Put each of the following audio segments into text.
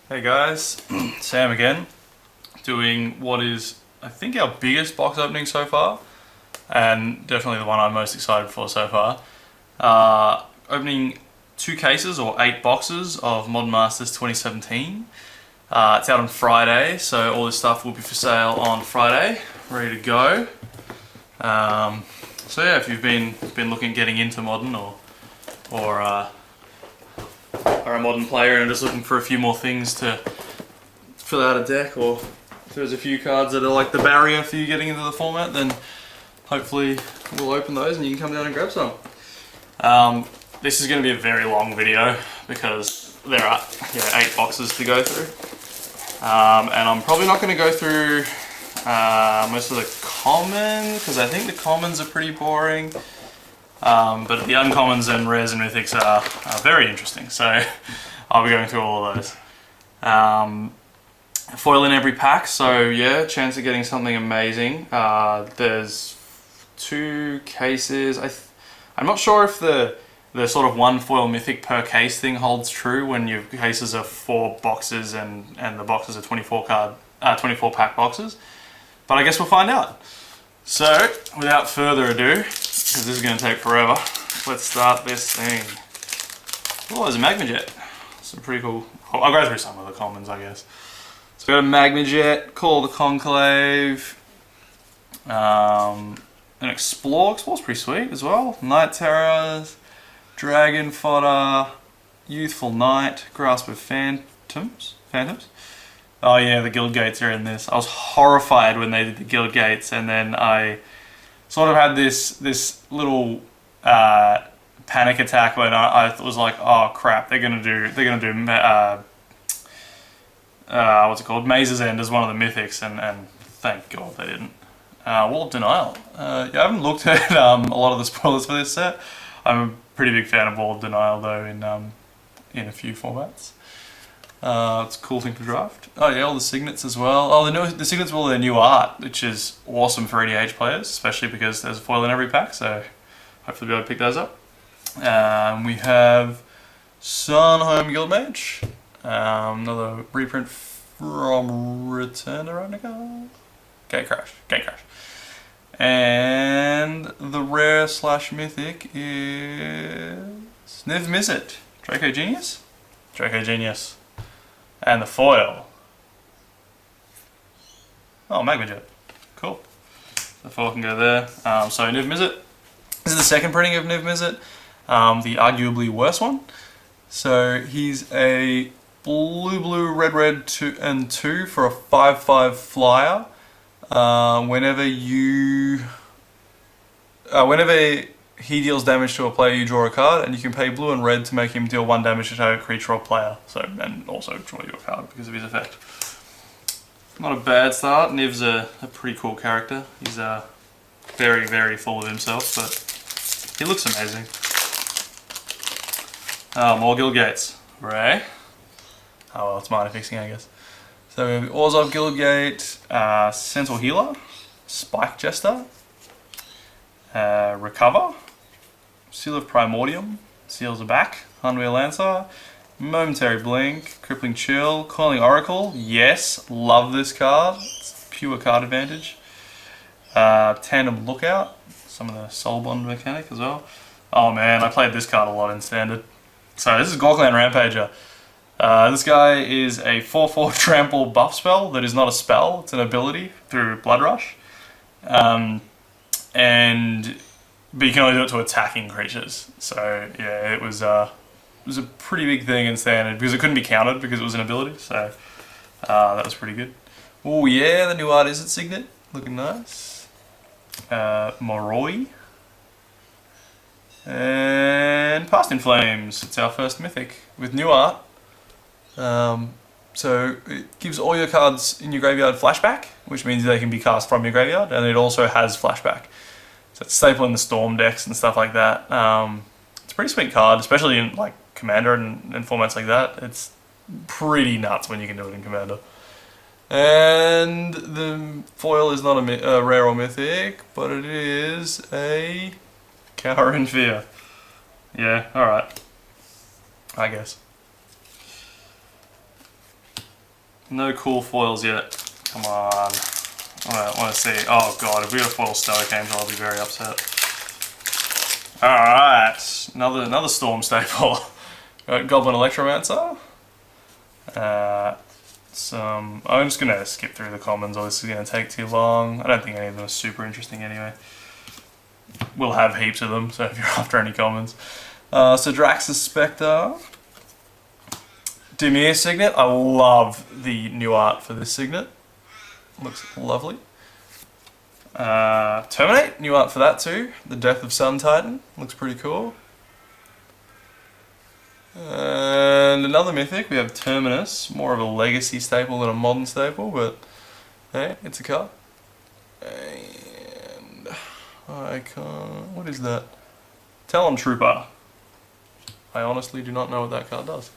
Hey guys, Sam again, doing what is, I think, our biggest box opening so far, and definitely the one I'm most excited for so far. Opening 2 cases, or 8 boxes, of Modern Masters 2017. It's out on Friday, so all this stuff will be for sale on Friday, ready to go. So yeah, if you've been looking at getting into Modern, or are a Modern player and just looking for a few more things to fill out a deck, or if there's a few cards that are like the barrier for you getting into the format, then hopefully we'll open those and you can come down and grab some. This is going to be a very long video because there are 8 boxes to go through, and I'm probably not going to go through most of the commons because I think the commons are pretty boring. But the uncommons and rares and mythics are very interesting, so I'll be going through all of those. Foil in every pack, so yeah, chance of getting something amazing. There's 2 cases. I'm not sure if the sort of 1 foil mythic per case thing holds true when your cases are 4 boxes and the boxes are 24 pack boxes, but I guess we'll find out. So without further ado, because this is going to take forever, let's start this thing. Oh, there's a Magma Jet. Some pretty cool. I'll go through some of the commons, I guess. So we got a Magma Jet, Call the Conclave, an Explore. Explore's pretty sweet as well. Night Terrors, Dragon Fodder, Youthful Knight, Grasp of Phantoms. Oh yeah, the Guild Gates are in this. I was horrified when they did the Guild Gates, and then I sort of had this little panic attack when I was like, oh crap, they're gonna do what's it called, Maze's End as one of the mythics, and thank God they didn't. Wall of Denial. Yeah, I haven't looked at a lot of the spoilers for this set. I'm a pretty big fan of Wall of Denial though in a few formats. It's a cool thing to draft. Oh yeah, all the signets as well. Oh, the signets will their new art, which is awesome for EDH players, especially because there's a foil in every pack, so hopefully we'll be able to pick those up. We have Sunhome Guildmage, another reprint from Return to Ravnica. Gatecrash. And the rare / mythic is Niv Mizzet, Draco Genius. And the foil. Oh, Magma Jet. Cool. The foil can go there. So Niv Mizzet. This is the second printing of Niv Mizzet, the arguably worst one. So he's a blue, red, 2 and 2 for a 5/5 flyer. Whenever he deals damage to a player, you draw a card, and you can pay blue and red to make him deal 1 damage to target creature or player. So, and also draw you a card because of his effect. Not a bad start. Niv's a pretty cool character. He's very, very full of himself, but he looks amazing. More Guild Gates. Ray. Oh well, it's minor fixing, I guess. So we have Orzhov Guildgate, Centaur Healer, Spike Jester, Recover, Seal of Primordium, Seals are back, Hunwheel Lancer, Momentary Blink, Crippling Chill, Coiling Oracle, yes, love this card, it's pure card advantage. Tandem Lookout, some of the Soul Bond mechanic as well. Oh man, I played this card a lot in Standard. So this is Gorkland Rampager. This guy is a 4/4 trample buff spell that is not a spell, it's an ability through Blood Rush. But you can only do it to attacking creatures. So yeah, it was a pretty big thing in Standard because it couldn't be countered because it was an ability. So that was pretty good. Oh yeah, the new art is at Signet, looking nice. Moroi and Past in Flames. It's our first mythic with new art. So it gives all your cards in your graveyard flashback, which means they can be cast from your graveyard, and it also has flashback. So it's staple in the Storm decks and stuff like that. It's a pretty sweet card, especially in like Commander and formats like that. It's pretty nuts when you can do it in Commander. And the foil is not a rare or mythic, but it is a Cower in Fear. Yeah, alright. I guess. No cool foils yet. Come on. I want to see. Oh god, if we got a foil Stoic Angel, I'll be very upset. Alright, another Storm staple. Got Goblin Electromancer. I'm just going to skip through the commons, or this is going to take too long. I don't think any of them are super interesting anyway. We'll have heaps of them, so if you're after any commons. So Drax's Spectre. Dimir Signet. I love the new art for this Signet. Looks lovely. Terminate. New art for that too. The Death of Sun Titan. Looks pretty cool. And another mythic, we have Terminus, more of a legacy staple than a modern staple, but hey, it's a card. And I can't. What is that? Talon Trooper. I honestly do not know what that card does.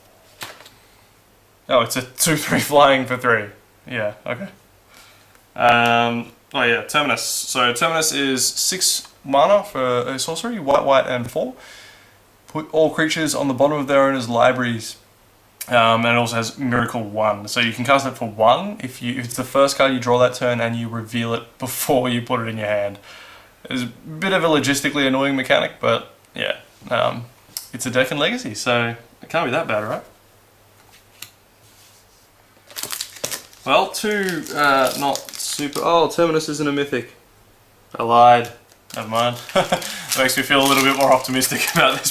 Oh, it's a 2/3 flying for 3. Yeah, okay. Oh yeah, Terminus. So Terminus is 6 mana for a sorcery, white, and 4. Put all creatures on the bottom of their owner's libraries, and it also has Miracle 1. So you can cast it for 1 if it's the first card you draw that turn and you reveal it before you put it in your hand. It's a bit of a logistically annoying mechanic, but yeah, it's a deck in Legacy, so it can't be that bad, right? Well, two not super. Oh, Terminus isn't a mythic. I lied. Never mind. Makes me feel a little bit more optimistic about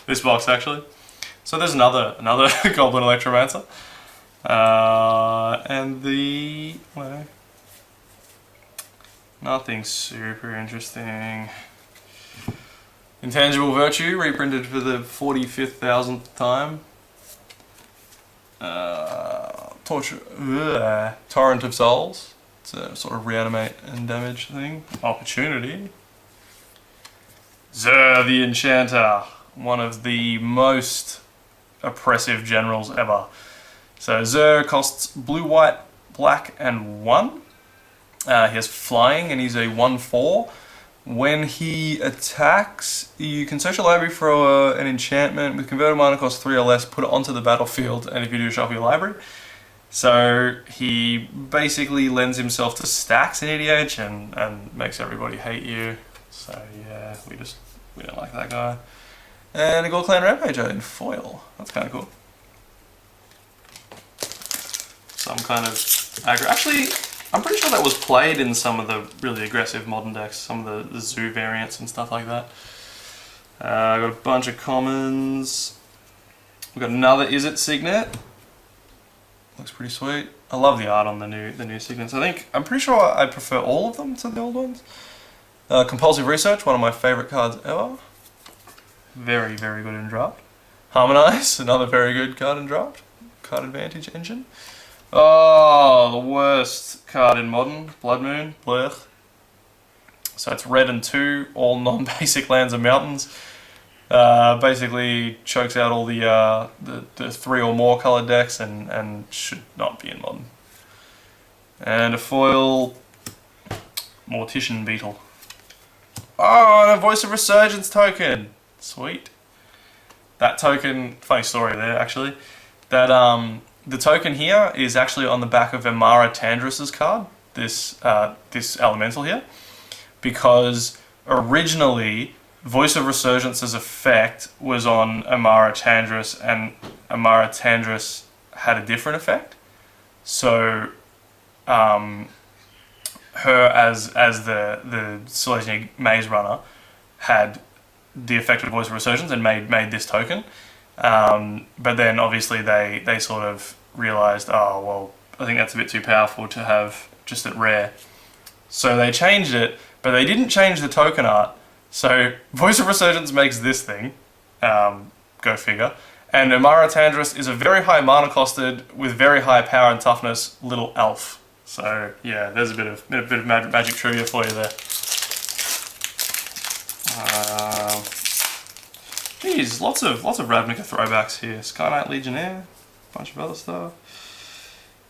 this box actually. So there's another Goblin Electromancer, and well, nothing super interesting. Intangible Virtue reprinted for the 45,000th time. Torrent of Souls. It's a sort of reanimate and damage thing. Opportunity. Zur the Enchanter, one of the most oppressive generals ever. So Zur costs blue, white, black, and 1. He has flying, and he's a 1/4. When he attacks, you can search your library for an enchantment with converted mana cost 3 or less, put it onto the battlefield, and if you do, shuffle your library. So he basically lends himself to stacks in EDH and makes everybody hate you. So yeah, we don't like that guy. And a Gold Clan Rampager in foil. That's kind of cool. Some kind of aggro. Actually, I'm pretty sure that was played in some of the really aggressive modern decks, some of the zoo variants and stuff like that. I've got a bunch of commons. We've got another Is It Signet. Looks pretty sweet. I love the art on the new Signets. I'm pretty sure I prefer all of them to the old ones. Compulsive Research, one of my favourite cards ever. Very, very good in draft. Harmonize, another very good card in draft. Card Advantage Engine. Oh, the worst card in Modern, Blood Moon. Blech. So it's red and 2, all non-basic lands and mountains. Basically chokes out all the 3 or more coloured decks and should not be in Modern. And a foil Mortician Beetle. Oh, and a Voice of Resurgence token! Sweet. That token, funny story there actually, that the token here is actually on the back of Amara Tandris's card, this elemental here, because originally Voice of Resurgence's effect was on Amara Tandris, and Amara Tandris had a different effect. So her as the Silesian Maze Runner had the effect of Voice of Resurgence and made this token. But then obviously they sort of realised, oh well, I think that's a bit too powerful to have just at rare. So they changed it, but they didn't change the token art. So Voice of Resurgence makes this thing, go figure, and Amara Tandris is a very high mana costed with very high power and toughness little elf. So yeah, there's a bit of magic trivia for you there. Geez, lots of Ravnica throwbacks here. Sky Knight Legionnaire, bunch of other stuff.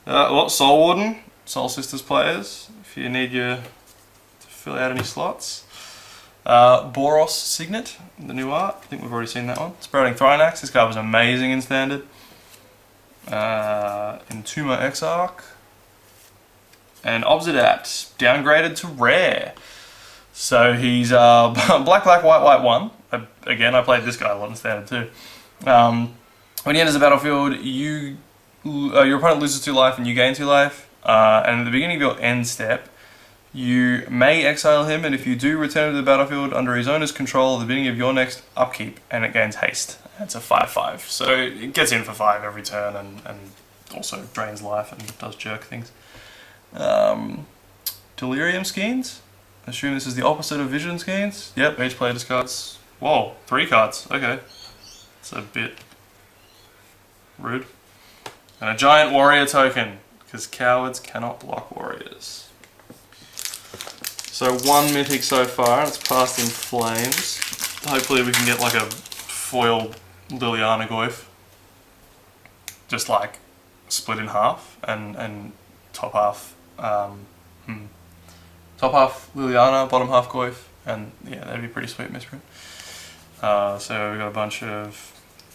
Soul Warden, Soul Sisters players, if you need to fill out any slots. Boros Signet, the new art. I think we've already seen that one. Sprouting Thrynax, this card was amazing in Standard. Entomber Exarch, and Obsidat, downgraded to rare. So he's black, white, 1. Again, I played this guy a lot in standard too. When he enters the battlefield, your opponent loses 2 life and you gain 2 life. And at the beginning of your end step, you may exile him, and if you do, return him to the battlefield under his owner's control at the beginning of your next upkeep, and it gains haste. It's a 5/5, so it gets in for 5 every turn, and also drains life and does jerk things. Delirium Skeins. I assume this is the opposite of Vision Skeins. Yep, each player discards. Whoa, 3 cards. Okay, it's a bit rude. And a giant warrior token, because cowards cannot block warriors. So 1 mythic so far, and it's passed in flames. Hopefully we can get like a foil Liliana Goyf. Just like split in half and top half top half Liliana, bottom half Goyf, and yeah, that'd be a pretty sweet misprint. So we got a bunch of,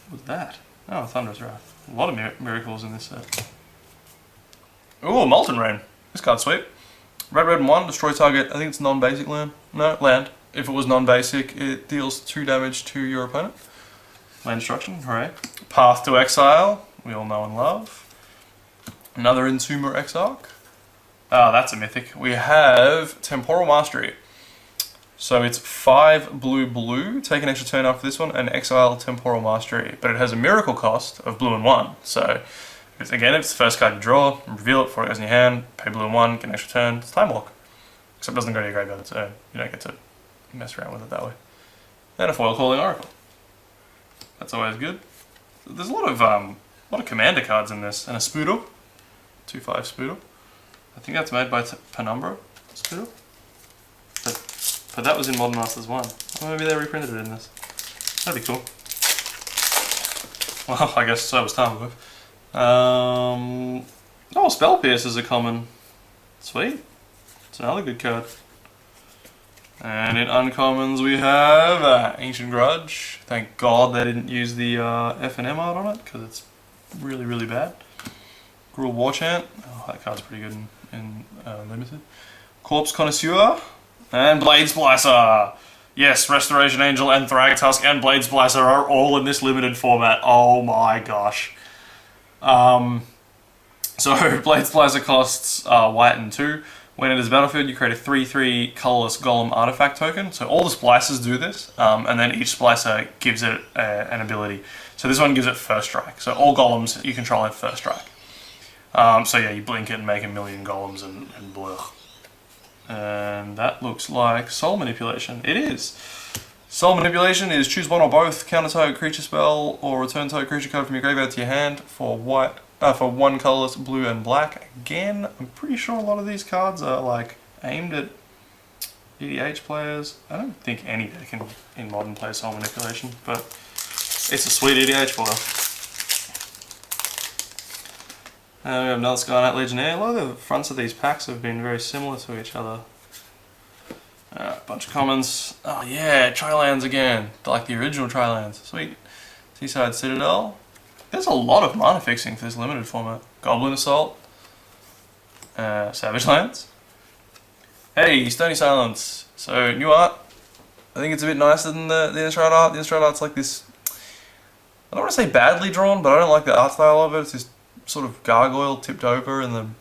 what's that? Oh, Thunderous Wrath. A lot of miracles in this set. Ooh, Molten Rain. This card's sweet. Red, and 1, destroy target, I think it's non-basic land. No, land. If it was non-basic, it deals 2 damage to your opponent. Land destruction, hooray. Path to Exile, we all know and love. Another Entomber Exarch. Ah, that's a mythic. We have Temporal Mastery. So it's 5 blue, take an extra turn after this one, and exile Temporal Mastery. But it has a miracle cost of blue and 1. So, again, it's the first card you draw, reveal it before it goes in your hand, pay blue and 1, get an extra turn, it's Time Walk. Except it doesn't go to your graveyard, so you don't get to mess around with it that way. And a foil Calling Oracle. That's always good. There's a lot of commander cards in this, and a Spoodle. 2/5 Spoodle. I think that's made by Penumbra, Spoodle. But that was in Modern Masters 1. Or maybe they reprinted it in this. That'd be cool. Well, I guess so was Time. Oh, Spell Pierce is a common. Sweet. It's another good card. And in uncommons we have Ancient Grudge. Thank God they didn't use the F&M art on it, because it's really, really bad. Gruul Warchant. Oh, that card's pretty good in Limited. Corpse Connoisseur. And Blade Splicer! Yes, Restoration Angel and Thragtusk and Blade Splicer are all in this limited format. Oh my gosh. So Blade Splicer costs white and 2. When it is battlefield, you create a 3/3 colorless golem artifact token. So all the splicers do this, and then each splicer gives it an ability. So this one gives it First Strike. So all golems you control have First Strike. So yeah, you blink it and make a million golems and blech. And that looks like Soul Manipulation. It is! Soul Manipulation is choose one or both, counter target creature spell, or return target creature card from your graveyard to your hand for 1 colorless, blue and black. Again, I'm pretty sure a lot of these cards are like aimed at EDH players. I don't think any deck in Modern plays Soul Manipulation, but it's a sweet EDH foil. We have another Sky Knight Legionnaire. A lot of the fronts of these packs have been very similar to each other. Bunch of commons. Oh yeah, Trilands again. Like the original Trilands. Sweet. Seaside Citadel. There's a lot of mana fixing for this limited format. Goblin Assault. Savage Lands. Hey, Stony Silence. So, new art. I think it's a bit nicer than the Innistrad art. The Innistrad art's like this... I don't want to say badly drawn, but I don't like the art style of it. It's this sort of gargoyle tipped over in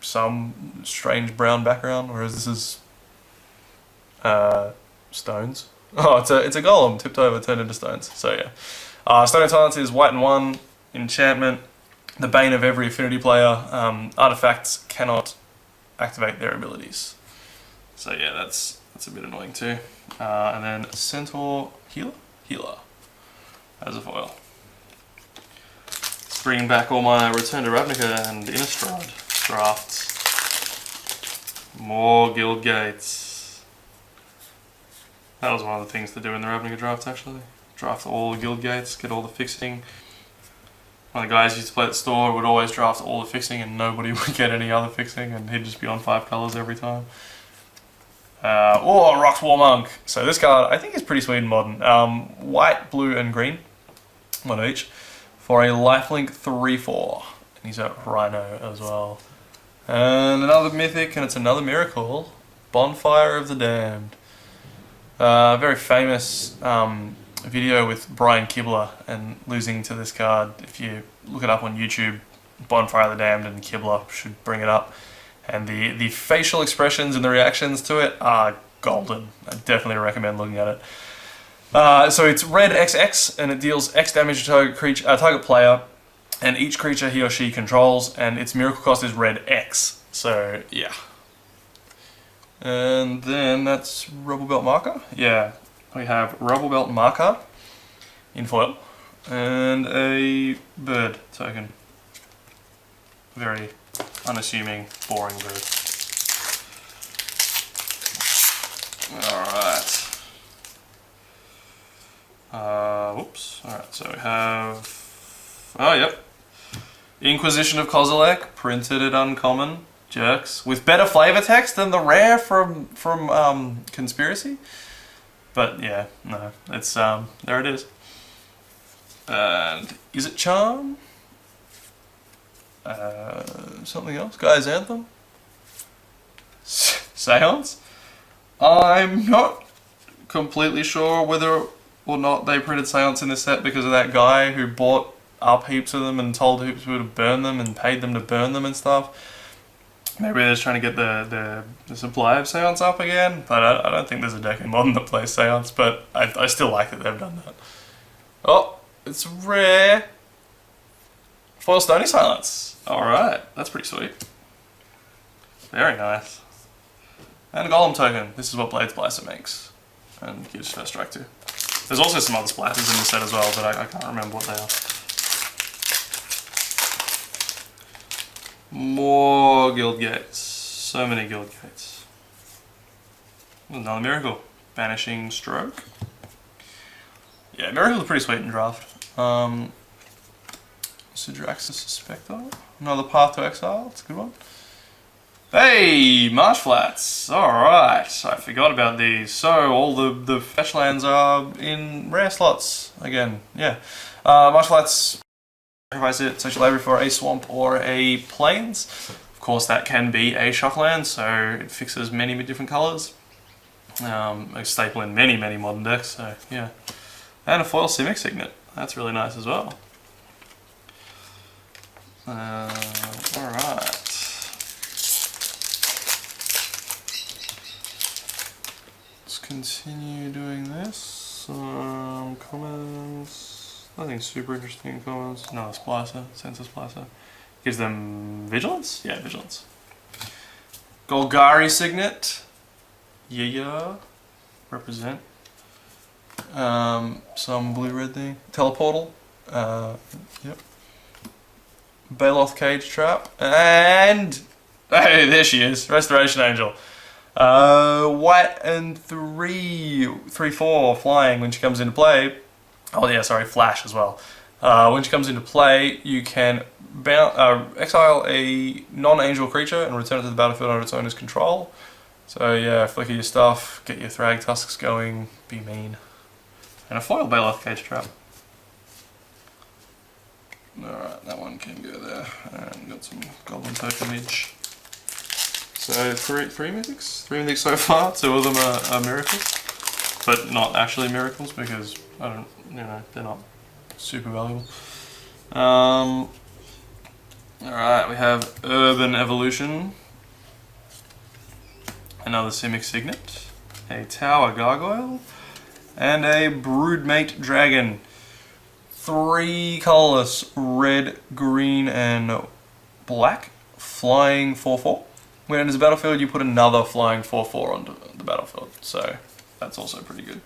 some strange brown background, whereas this is stones. Oh, it's a golem tipped over, turned into stones. So yeah, Stony Silence is white and 1 enchantment, the bane of every affinity player. Artifacts cannot activate their abilities. So yeah, that's a bit annoying too. And then Centaur Healer as a foil. Bring back all my Return to Ravnica and Innistrad drafts. More Guild Gates. That was one of the things to do in the Ravnica draft actually. Draft all the Guild Gates, get all the fixing. One of the guys who used to play at the store would always draft all the fixing and nobody would get any other fixing, and he'd just be on 5 colours every time. Or Rox War Monk. So this card I think is pretty sweet and modern. White, blue and green. One of each. for a lifelink 3/4. And he's a Rhino as well. And another mythic, and it's another miracle. Bonfire of the Damned. Very famous video with Brian Kibler and losing to this card. If you look it up on YouTube, Bonfire of the Damned and Kibler should bring it up. And the facial expressions and the reactions to it are golden. I definitely recommend looking at it. So it's red XX, and it deals X damage to target player, and each creature he or she controls, and its miracle cost is red X. So yeah. And then that's Rubble Belt Marker. Yeah, we have Rubble Belt Marker in foil, and a bird token. Very unassuming, boring bird. Alright. Whoops. Alright, so we have... Oh, yep. Inquisition of Kozilek, printed at uncommon. Jerks. With better flavor text than the rare from Conspiracy. But yeah, no. It's, there it is. And is it Charm? Something else? Guy's Anthem? Seance? I'm not completely sure whether or not they printed Seance in this set because of that guy who bought up heaps of them and told heaps of people to burn them and paid them to burn them and stuff. Maybe they're just trying to get the supply of Seance up again, but I don't think there's a deck in Modern that plays Seance, but I still like that they've done that. Oh, it's rare. Foil Stony Silence. Alright, that's pretty sweet. Very nice. And a Golem token. This is what Blade Splicer makes. And gives first strike to. There's also some other splatters in this set as well, but I can't remember what they are. More Guild Gates. So many Guild Gates. Another Miracle. Banishing Stroke. Yeah, Miracles are pretty sweet in draft. Sidraxis Spectre. Another Path to Exile. That's a good one. Hey, Marsh Flats. Alright, I forgot about these. So, all the fetch lands are in rare slots again. Yeah. Marsh Flats, sacrifice it, search your library for a swamp or a plains. Of course, that can be a shock land, so it fixes many different colours. A staple in many modern decks, so yeah. And a foil Simic Signet. That's really nice as well. Alright. Let's continue doing this. Commons. Nothing super interesting in commons. No, Splicer. Sensor Splicer. Gives them Vigilance? Yeah, Vigilance. Golgari Signet. Yeah. Represent. Some blue-red thing. Teleportal. Yep. Baloth Cage Trap. And... Hey, there she is. Restoration Angel. White and 3/4 flying when she comes into play. Oh yeah, sorry, flash as well. When she comes into play, you can exile a non-angel creature and return it to the battlefield under its owner's control. So yeah, flicker your stuff, get your Thrag Tusks going, be mean. And a foil Baloth Cage Trap. Alright, that one can go there. And got some Goblin Tokenage. So three mythics? 3 mythics so far, 2 of them are miracles. But not actually miracles because they're not super valuable. Alright, we have Urban Evolution. Another Simic Signet. A Tower Gargoyle. And a Broodmate Dragon. 3 colourless, red, green, and black. Flying 4/4. When it enters the battlefield, you put another flying 4/4 onto the battlefield. So that's also pretty good.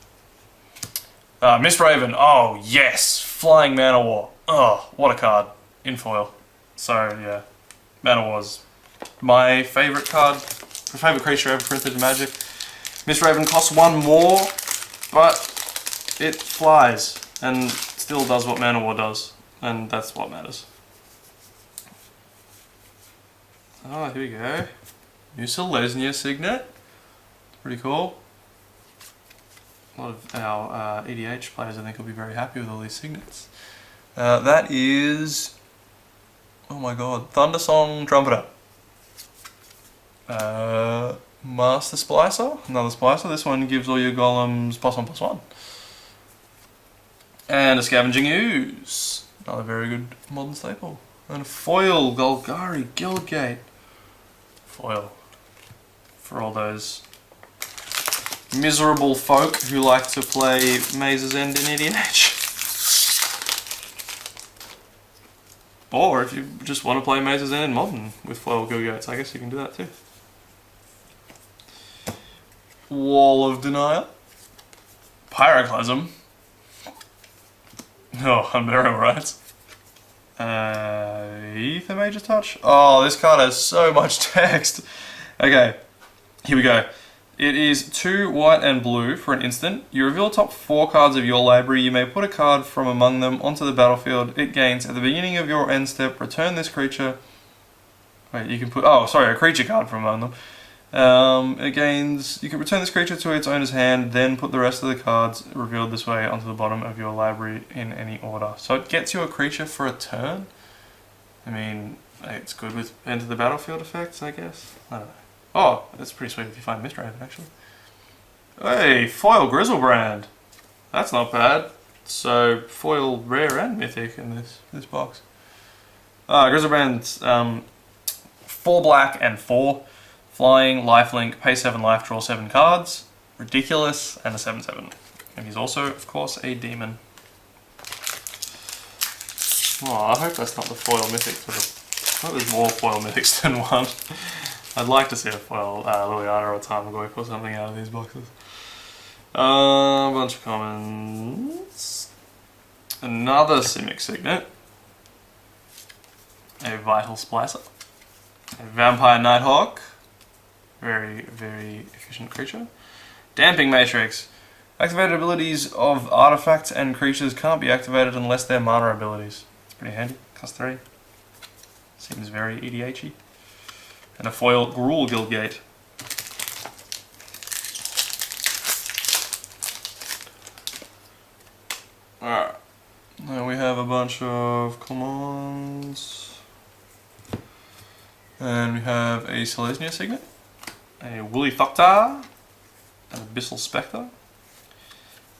Mist Raven. Oh yes, flying Mana War. Oh, what a card in foil. So yeah, Mana War's my favourite card, my favourite creature ever printed in Magic. Mist Raven costs 1 more, but it flies and still does what Mana War does, and that's what matters. Oh, here we go. New Selesnya Signet. Pretty cool. A lot of our EDH players, I think, will be very happy with all these signets. That is, oh my god, Thundersong Trumpeter. Master Splicer, another Splicer. This one gives all your golems +1/+1. And a Scavenging Ooze, another very good modern staple. And a foil Golgari Guildgate. Foil. For all those miserable folk who like to play Maze's End in EDH. Or if you just want to play Maze's End in Modern with foil Guildgates, I guess you can do that too. Wall of Denial. Pyroclasm. Oh, Unburial Rites. Ether Mage's Touch. Oh, this card has so much text. Okay, here we go. It is 2 white and blue for an instant. You reveal top 4 cards of your library. You may put a card from among them onto the battlefield. It gains at the beginning of your end step. Return this creature. Wait, you can put. Oh, sorry, a creature card from among them. It gains. You can return this creature to its owner's hand. Then put the rest of the cards revealed this way onto the bottom of your library in any order. So it gets you a creature for a turn. I mean, it's good with enter the battlefield effects, I guess. I don't know. Oh, that's pretty sweet if you find Mistraven, actually. Hey, foil Grizzlebrand. That's not bad. So, foil rare and mythic in this box. Grizzlebrand's 4 black and 4. Flying, lifelink, pay 7 life, draw 7 cards. Ridiculous, and a 7/7. And he's also, of course, a demon. Oh, I hope that's not the foil mythic for the... I hope there's more foil mythics than one. I'd like to see a foil Liliana or a Tarmogoyf or something out of these boxes. A bunch of commons. Another Simic Signet. A Vital Splicer. A Vampire Nighthawk. Very, very efficient creature. Damping Matrix. Activated abilities of artifacts and creatures can't be activated unless they're mana abilities. It's pretty handy. Cost 3. Seems very EDH-y. And a foil Gruul Guildgate. Alright. Now we have a bunch of commons. And we have a Selesnya Signet. A Woolly Thoktar. An Abyssal Spectre.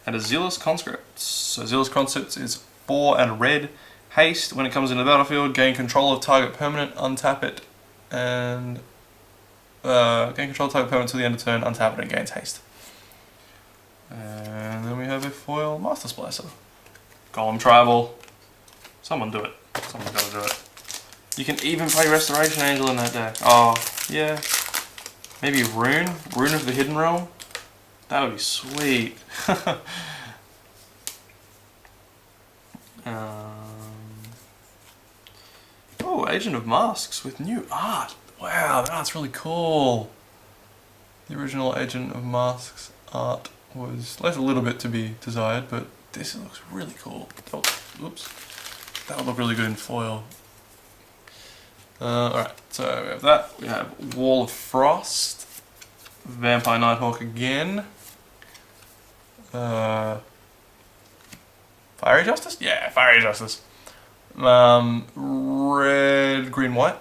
And a Zealous Conscript. So Zealous Conscript is 4 and red. Haste, when it comes into the battlefield, gain control of target permanent, untap it, and gain control of target permanent until the end of turn, untap it and gains haste. And then we have a foil Master Splicer. Golem Tribal. Someone do it. Someone's gotta do it. You can even play Restoration Angel in that deck. Oh, yeah. Maybe Rune? Rune of the Hidden Realm? That would be sweet. Oh, Agent of Masks with new art. Wow, that's really cool. The original Agent of Masks art was left a little bit to be desired, but this looks really cool. Oh, oops. That would look really good in foil. Alright, so we have that. We have Wall of Frost. Vampire Nighthawk again. Fiery Justice? Yeah, Fiery Justice. Red, green, white.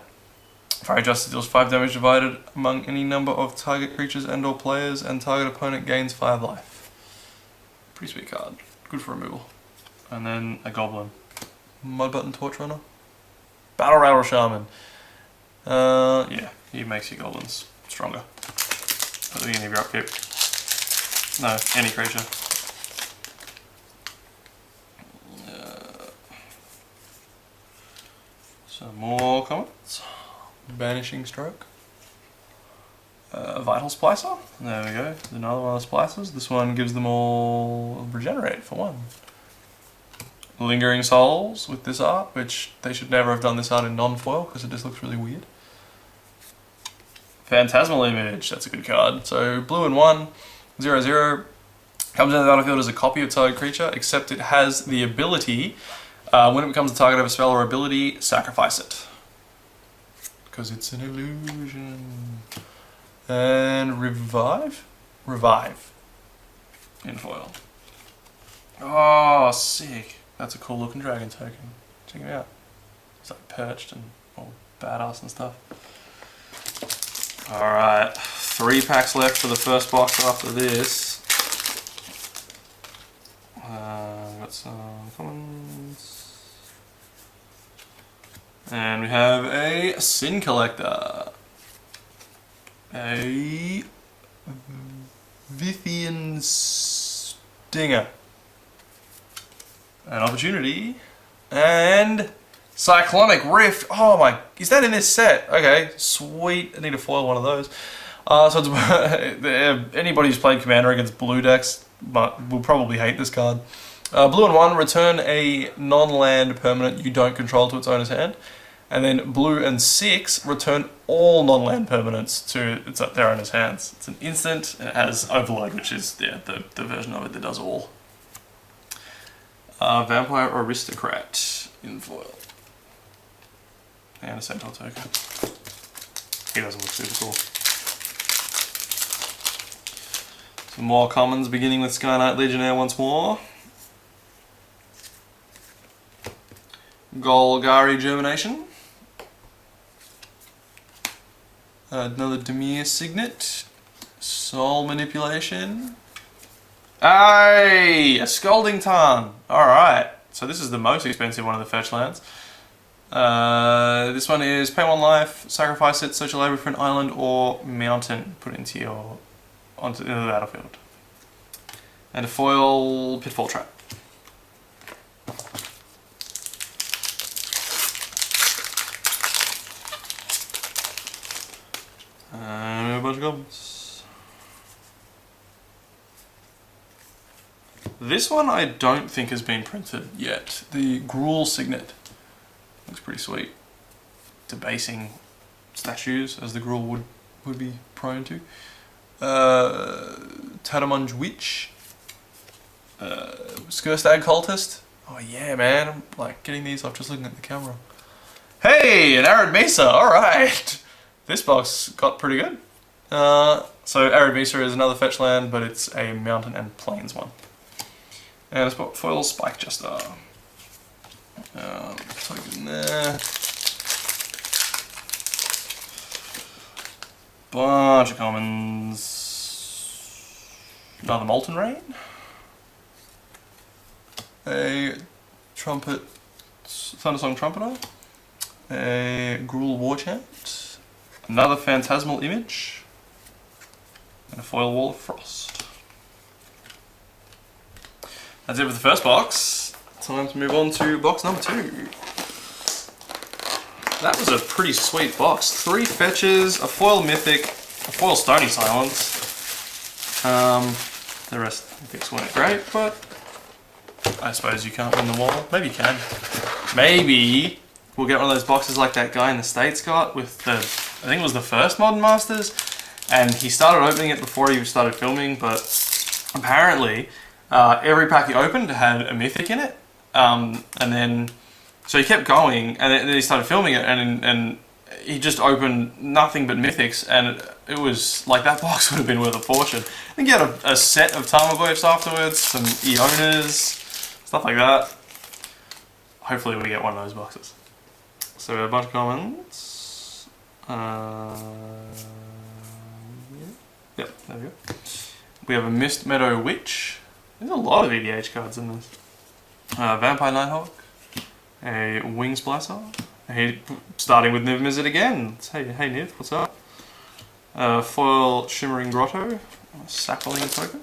Fiery Justice deals 5 damage divided among any number of target creatures and or players, and target opponent gains 5 life. Pretty sweet card. Good for removal. And then a Goblin. Mudbutton Torch Runner. Battle Rattle Shaman. Yeah, he makes your goblins stronger at the beginning of your upkeep. No, any creature. Some more comments. Banishing Stroke. Vital Splicer. There we go. Another one of the splicers. This one gives them all regenerate for 1. Lingering Souls with this art, which they should never have done this art in non-foil because it just looks really weird. Phantasmal Image, that's a good card. So blue and 1, 0/0, comes into the battlefield as a copy of target creature, except it has the ability, when it becomes the target of a spell or ability, sacrifice it. Because it's an illusion. And Revive? Revive. In foil. Oh, sick. That's a cool looking dragon token. Check him out. He's like perched and all badass and stuff. Alright, 3 packs left for the first box after this. Got some commons. And we have a Sin Collector. A Vithian Stinger. An Opportunity. And Cyclonic Rift. Oh my, is that in this set? Okay, sweet. I need to foil one of those. So it's, anybody who's played Commander against blue decks will probably hate this card. Blue and 1, return a non-land permanent you don't control to its owner's hand. And then blue and 6, return all non-land permanents to their owner's hands. It's an instant, and it has Overload, which is the version of it that does all. Vampire Aristocrat in foil. And a Centaur token. He doesn't look super cool. Some more commons, beginning with Sky Knight Legionnaire once more. Golgari Germination. Another Demir Signet. Soul Manipulation. Ay! A Scalding Tarn. Alright. So this is the most expensive one of the fetch lands. This one is pay 1 life, sacrifice it, search a library for an island or mountain, put it into the battlefield. And a foil Pitfall Trap. And a bunch of goblins. This one I don't think has been printed yet. The Gruul Signet. Looks pretty sweet. Debasing statues, as the Gruul would be prone to. Tatamunj Witch. Skurstag Cultist. Oh yeah, man. I'm like getting these off just looking at the camera. Hey, an Arid Mesa. Alright. This box got pretty good. So Arid Mesa is another fetch land, but it's a mountain and plains one. And it's got foil Spike Jester. Token there. Bunch of commons. Another Molten Rain. A Trumpet, Thundersong Trumpeter. A Gruul Warchant. Another Phantasmal Image. And a foil Wall of Frost. That's it for the first box. Time to move on to box number 2. That was a pretty sweet box. 3 fetches, a foil Mythic, a foil Stony Silence. The rest mythics weren't great, but I suppose you can't win them all. Maybe you can. Maybe we'll get one of those boxes like that guy in the States got with the, I think it was the first Modern Masters, and he started opening it before he started filming, but apparently every pack he opened had a Mythic in it. And then, so he kept going, and then he started filming it, and he just opened nothing but Mythics, and it was like that box would have been worth a fortune. I think he had a set of Tarmogoyfs afterwards, some Eonas, stuff like that. Hopefully we get one of those boxes. So we have a bunch of commons. Yep, there we go. We have a Mist Meadow Witch. There's a lot of EDH cards in this. Vampire Nighthawk, a Wing Splicer, starting with Niv Mizzet again. Hey Niv, what's up? Foil Shimmering Grotto, a Sapling token.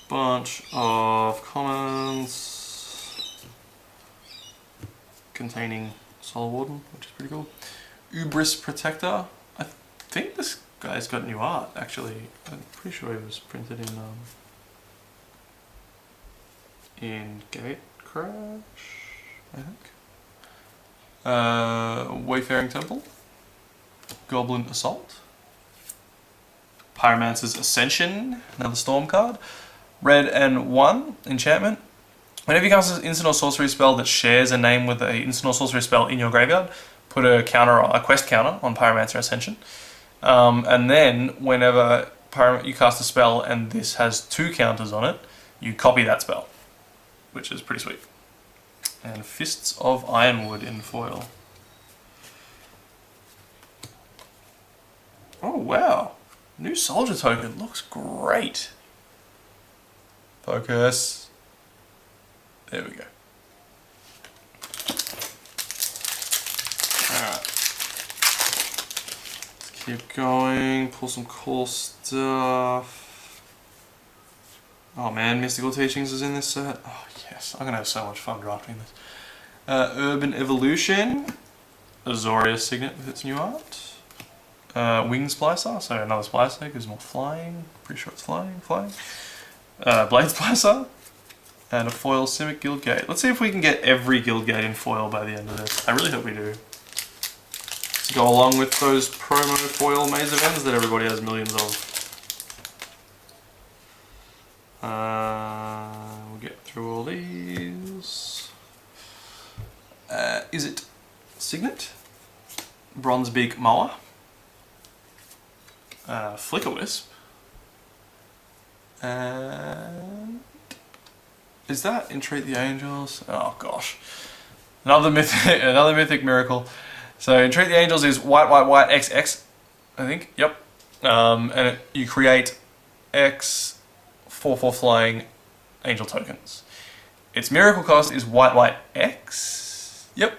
Bunch of commons containing Soul Warden, which is pretty cool. Ubris Protector. I think this guy's got new art, actually. I'm pretty sure he was printed in Gatecrash, I think. Wayfaring Temple. Goblin Assault. Pyromancer's Ascension, another Storm card. Red and 1, enchantment. Whenever you cast an instant or sorcery spell that shares a name with an instant or sorcery spell in your graveyard, put a quest counter on Pyromancer Ascension. And then, whenever you cast a spell and this has 2 counters on it, you copy that spell, which is pretty sweet. And Fists of Ironwood in foil. Oh wow, new soldier token, looks great. Focus. There we go. Alright. Let's keep going, pull some cool stuff. Oh man, Mystical Teachings is in this set. Oh yes, I'm gonna have so much fun drafting this. Urban Evolution. Azorius Signet with its new art. Wing Splicer, so another Splicer gives more flying. Pretty sure it's flying. Blade Splicer. And a foil Simic Guildgate. Let's see if we can get every Guildgate in foil by the end of this. I really hope we do. To go along with those promo foil maze events that everybody has millions of. We'll get through all these. Is it Signet? Bronzebeak Mower. Flicker Wisp. And is that Entreat the Angels? Oh gosh, another mythic miracle. So Entreat the Angels is white XX, I think. Yep. And you create X 4/4 flying angel tokens. Its miracle cost is white X. Yep.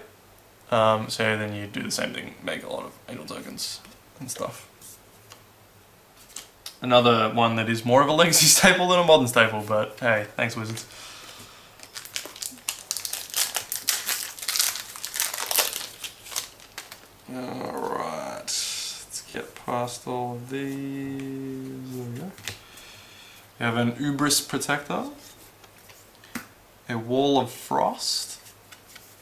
So then you do the same thing, make a lot of angel tokens and stuff. Another one that is more of a legacy staple than a modern staple, but hey, thanks Wizards. Alright, let's get past all of these. There we go. We have an Ubris Protector, a Wall of Frost,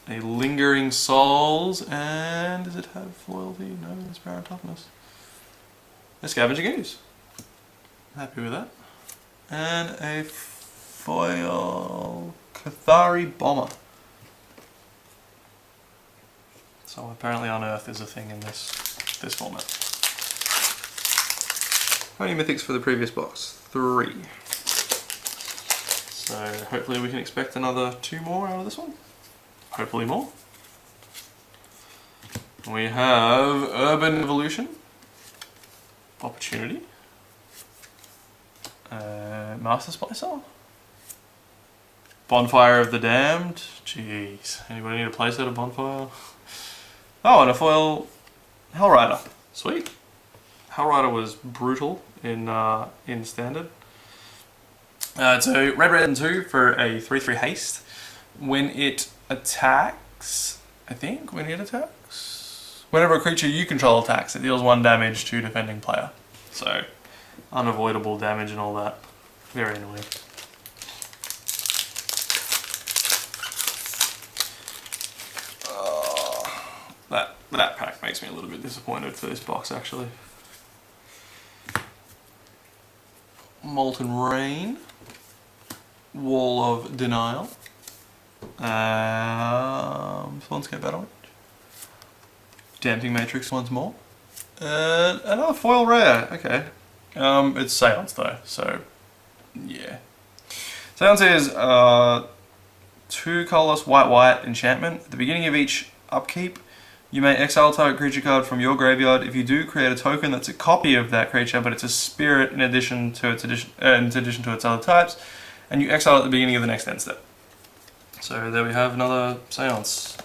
a Lingering Souls, and does it have loyalty? No, it's power and toughness. A Scavenging Ooze. Happy with that. And a foil Cathari Bomber. So apparently Unearth is a thing in this format. How many mythics for the previous box? 3. So hopefully we can expect another 2 more out of this one. Hopefully more. We have Urban Evolution. Opportunity. Master Splicer. Bonfire of the Damned. Jeez. Anybody need a playset of Bonfire? Oh, and a foil Hellrider. Sweet. Hellrider was brutal in standard. It's a red and 2 for a 3/3 haste. When it attacks, whenever a creature you control attacks, it deals 1 damage to defending player. So unavoidable damage and all that. Very annoying. That pack makes me a little bit disappointed for this box actually. Molten Rain, Wall of Denial, Swanscape Battle, Damping Matrix once more, and another foil rare. Okay, it's Seance though, so yeah. Seance is 2 colorless white enchantment. At the beginning of each upkeep, you may exile a target creature card from your graveyard. If you do, create a token that's a copy of that creature, but it's a spirit in addition to its other types, and you exile at the beginning of the next end step. So there we have another Seance.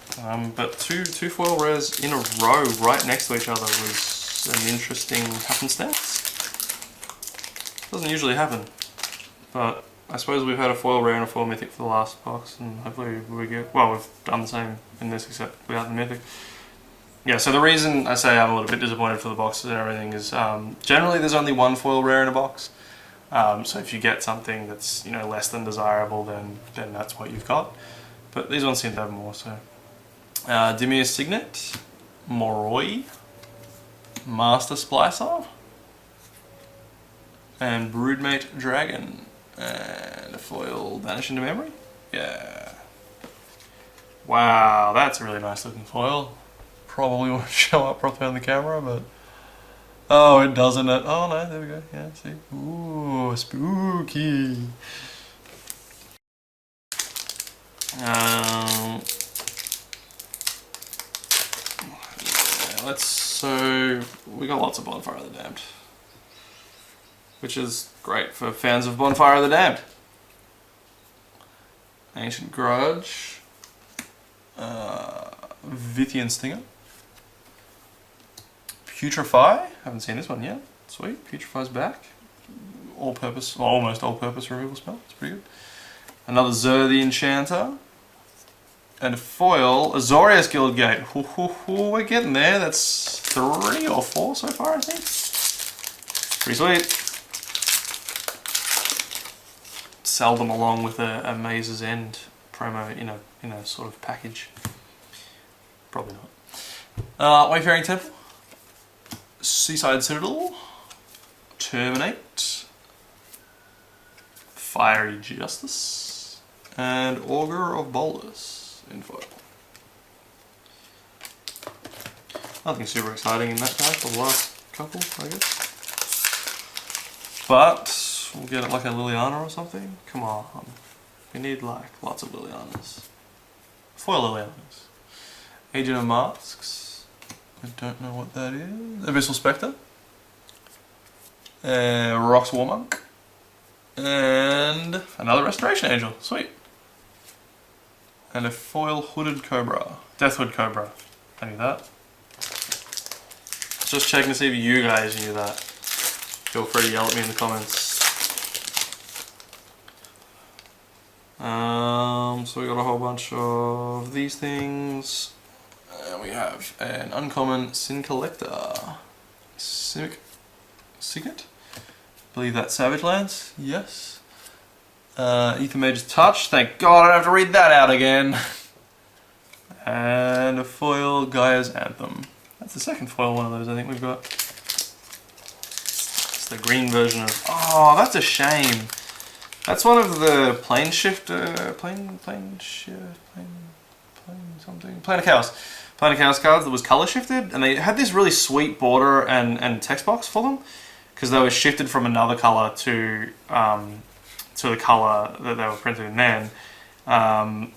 But two foil rares in a row right next to each other was an interesting happenstance. Doesn't usually happen, but I suppose we've had a foil rare and a foil mythic for the last box, and hopefully we've done the same in this except without the mythic. Yeah, so the reason I say I'm a little bit disappointed for the boxes and everything is generally there's only 1 foil rare in a box. So if you get something that's less than desirable, then that's what you've got. But these ones seem to have more. So Dimir's Signet, Moroi, Master Splicer, and Broodmate Dragon, and a foil Vanish into Memory. Yeah. Wow, that's a really nice looking foil. Probably won't show up properly on the camera, but Oh, it doesn't it? Oh no, there we go. Yeah, see. Ooh, spooky. Yeah, so we got lots of Bonfire of the Damned, which is great for fans of Bonfire of the Damned. Ancient Grudge, Vithian Stinger, Putrefy. Haven't seen this one yet. Sweet, Putrefy's back. All-purpose, well, almost all-purpose removal spell. It's pretty good. Another Zur the Enchanter. And a foil, Azorius Guildgate. We're getting there. That's 3 or 4 so far, I think. Pretty sweet. Sell them along with a Maze's End promo in a sort of package. Probably not. Wayfaring Temple. Seaside Citadel. Terminate. Fiery Justice. And Augur of Bolas. In foil. Nothing super exciting in that pack for the last couple, I guess. But we'll get it like a Liliana or something. Come on. We need like lots of Lilianas. Foil Lilianas. Agent of Masks. I don't know what that is. Abyssal Spectre. Rox Warmonk. And another Restoration Angel. Sweet. And a foil Hooded Cobra. Deathwood Cobra. I knew that. Just checking to see if you guys knew that. Feel free to yell at me in the comments. So we got a whole bunch of these things. And we have an uncommon Sin Collector. Signet? I believe that's Savage Lands. Yes. Ether Mage's Touch, thank God I don't have to read that out again. And a foil Gaia's Anthem. That's the second foil one of those I think we've got. It's the green version of... Oh, that's a shame. That's one of the Plane Shifter... Plane of Chaos. Plane of Chaos cards that was color shifted, and they had this really sweet border and text box for them, because they were shifted from another color to the colour that they were printed in then, and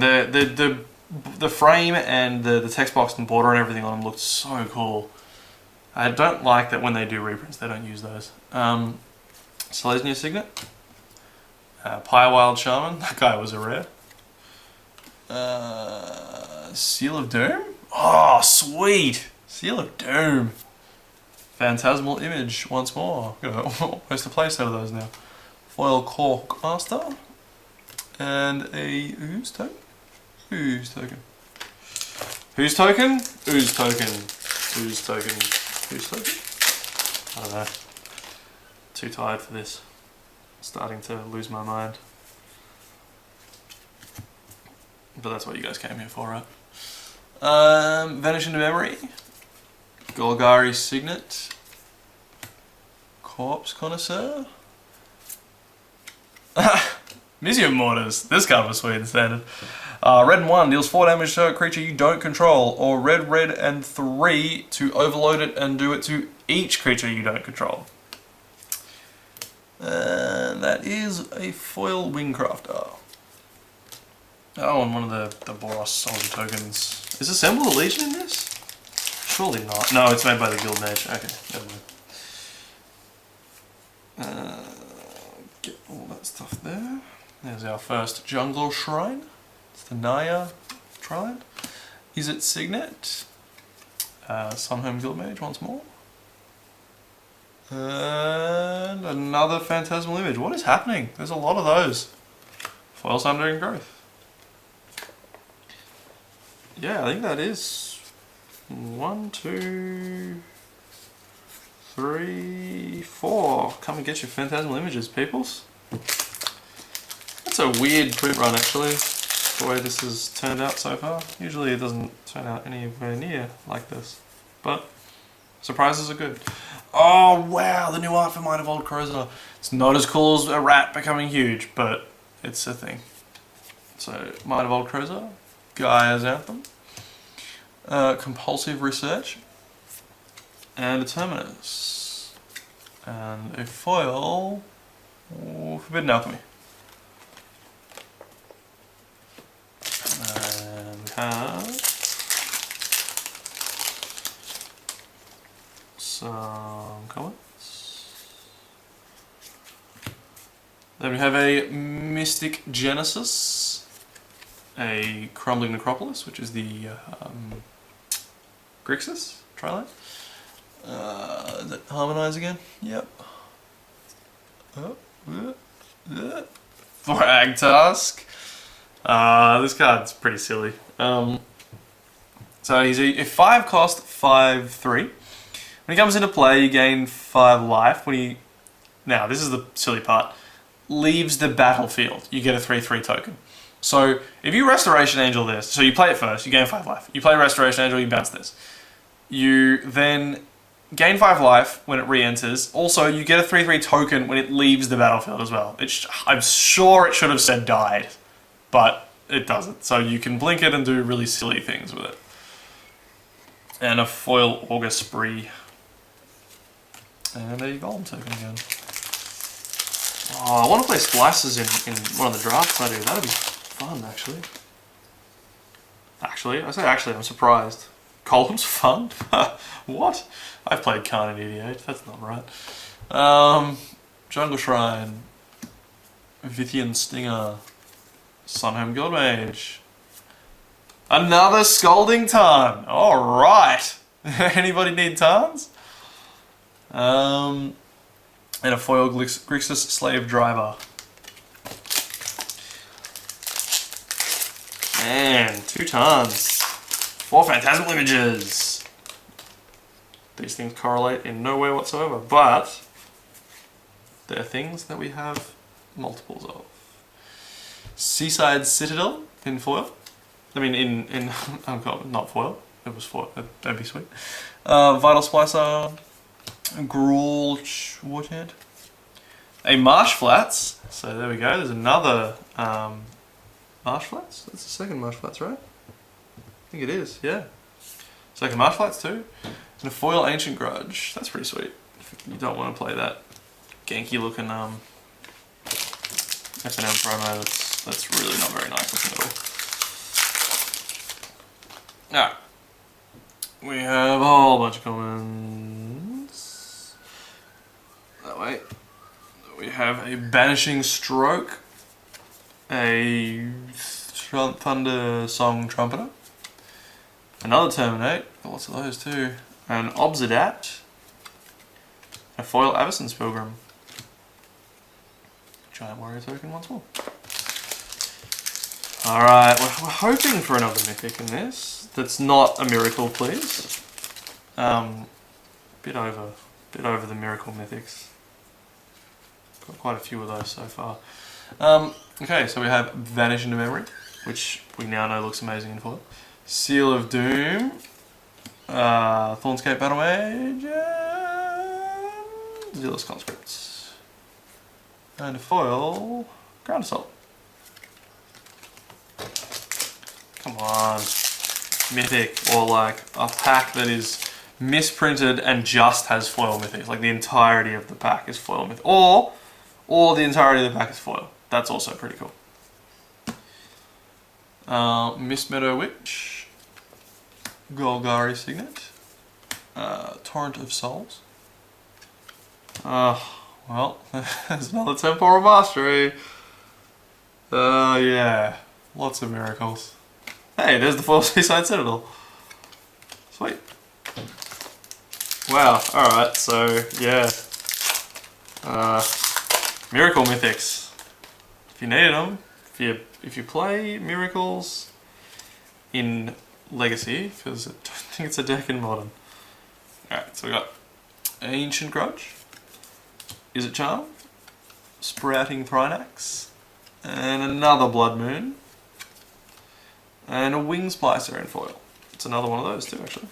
the frame and the text box and border and everything on them looked so cool. I don't like that when they do reprints they don't use those. Selesnya Signet, Pyrewild Shaman, that guy was a rare. Seal of Doom, oh sweet, Seal of Doom. Phantasmal Image once more. Where's the place out of those now? Foil Cork Master, and a Ooze Token? Ooze Token. Whose token? Ooze Token. Ooze Token. Whose token? I don't know. Too tired for this. Starting to lose my mind. But that's what you guys came here for, right? Vanish into Memory. Golgari Signet. Corpse Connoisseur. Museum Mortars. This card was sweet and standard. Red and 1 deals 4 damage to a creature you don't control, or red and 3 to overload it and do it to each creature you don't control. And that is a foil Wingcrafter. Oh, and one of the Boros Soldier tokens. Is Assemble the Legion in this? Surely not. No, it's made by the Guild Mage. Okay, never mind. Get all that stuff there. There's our first Jungle Shrine. It's the Naya Triad. Is it Signet? Sunhome Guild Mage once more. And another Phantasmal Image. What is happening? There's a lot of those. Foil Sundering Growth. Yeah, I think that is 1, 2, 3, 4. Come and get your Phantasmal Images, peoples. That's a weird print run, actually, the way this has turned out so far. Usually it doesn't turn out anywhere near like this, but surprises are good. Oh wow, the new art for Might of Old Crozar. It's not as cool as a rat becoming huge, but it's a thing. So, Might of Old Crozar, Gaia's Anthem, Compulsive Research, and a Terminus, and a foil. Forbidden Alchemy. And we have some comments. Then we have a Mystic Genesis, a Crumbling Necropolis, which is the Grixis Triland. Does it harmonise again? Yep. Frag Task. This card's pretty silly. So he's a 5 cost, 5/3. When he comes into play, you gain 5 life. When he, now this is the silly part, leaves the battlefield, you get a 3/3 token. So if you Restoration Angel this, so you play it first, you gain 5 life. You play Restoration Angel, you bounce this. You then gain 5 life when it re-enters. Also, you get a 3/3 token when it leaves the battlefield as well. I'm sure it should have said died, but it doesn't. So you can blink it and do really silly things with it. And a foil Augur Spree. And a golem token again. Oh, I want to play Splicers in one of the drafts I do. That'd be fun, actually. I'm surprised. Columns fun? What? I've played Carn in EDH, that's not right. Jungle Shrine, Vithian Stinger, Sunhome Guildmage, another Scalding Tarn. Alright! Anybody need Tarns? And a foil Grixis Slave Driver. And 2 Tarns. 4 Phantasmal Images. These things correlate in no way whatsoever, but they're things that we have multiples of. Seaside Citadel in foil. I mean, in not foil. It was foil. That'd be sweet. Vital Splicer. Gruul Warchant. A Marsh Flats. So there we go. There's another Marsh Flats. That's the second Marsh Flats, right? I think it is. Yeah. Second Marsh Flats too. And a foil Ancient Grudge. That's pretty sweet. If you don't want to play that ganky looking FNM promo, that's really not very nice looking at all. Alright. We have a whole bunch of commons. That way. We have a Banishing Stroke. A Thunder Song Trumpeter. Another Terminate. Got lots of those too. An Obsidat. A foil Avacyn's Pilgrim. Giant Warrior token once more. Alright, we're hoping for another mythic in this. That's not a miracle, please. Bit over the miracle mythics. Got quite a few of those so far. Okay, so we have Vanish into Memory, which we now know looks amazing in foil. Seal of Doom, Thornscape Battle Mage, and Zealous Conscripts. And a foil Ground Assault. Come on. Mythic, or like a pack that is misprinted and just has foil mythics. Like the entirety of the pack is foil mythic. Or the entirety of the pack is foil. That's also pretty cool. Mist Meadow Witch, Golgari Signet, Torrent of Souls. Well, there's another Temporal Mastery. Yeah, lots of miracles. Hey, there's the foil Seaside Citadel. Sweet. Wow, alright, so yeah. Miracle Mythics. If you need them, if you play Miracles in Legacy, because I don't think it's a deck in Modern. Alright, so we got Ancient Grudge, Is It Charmed, Sprouting Thrinax, and another Blood Moon, and a Wing Splicer in foil. It's another one of those too, actually.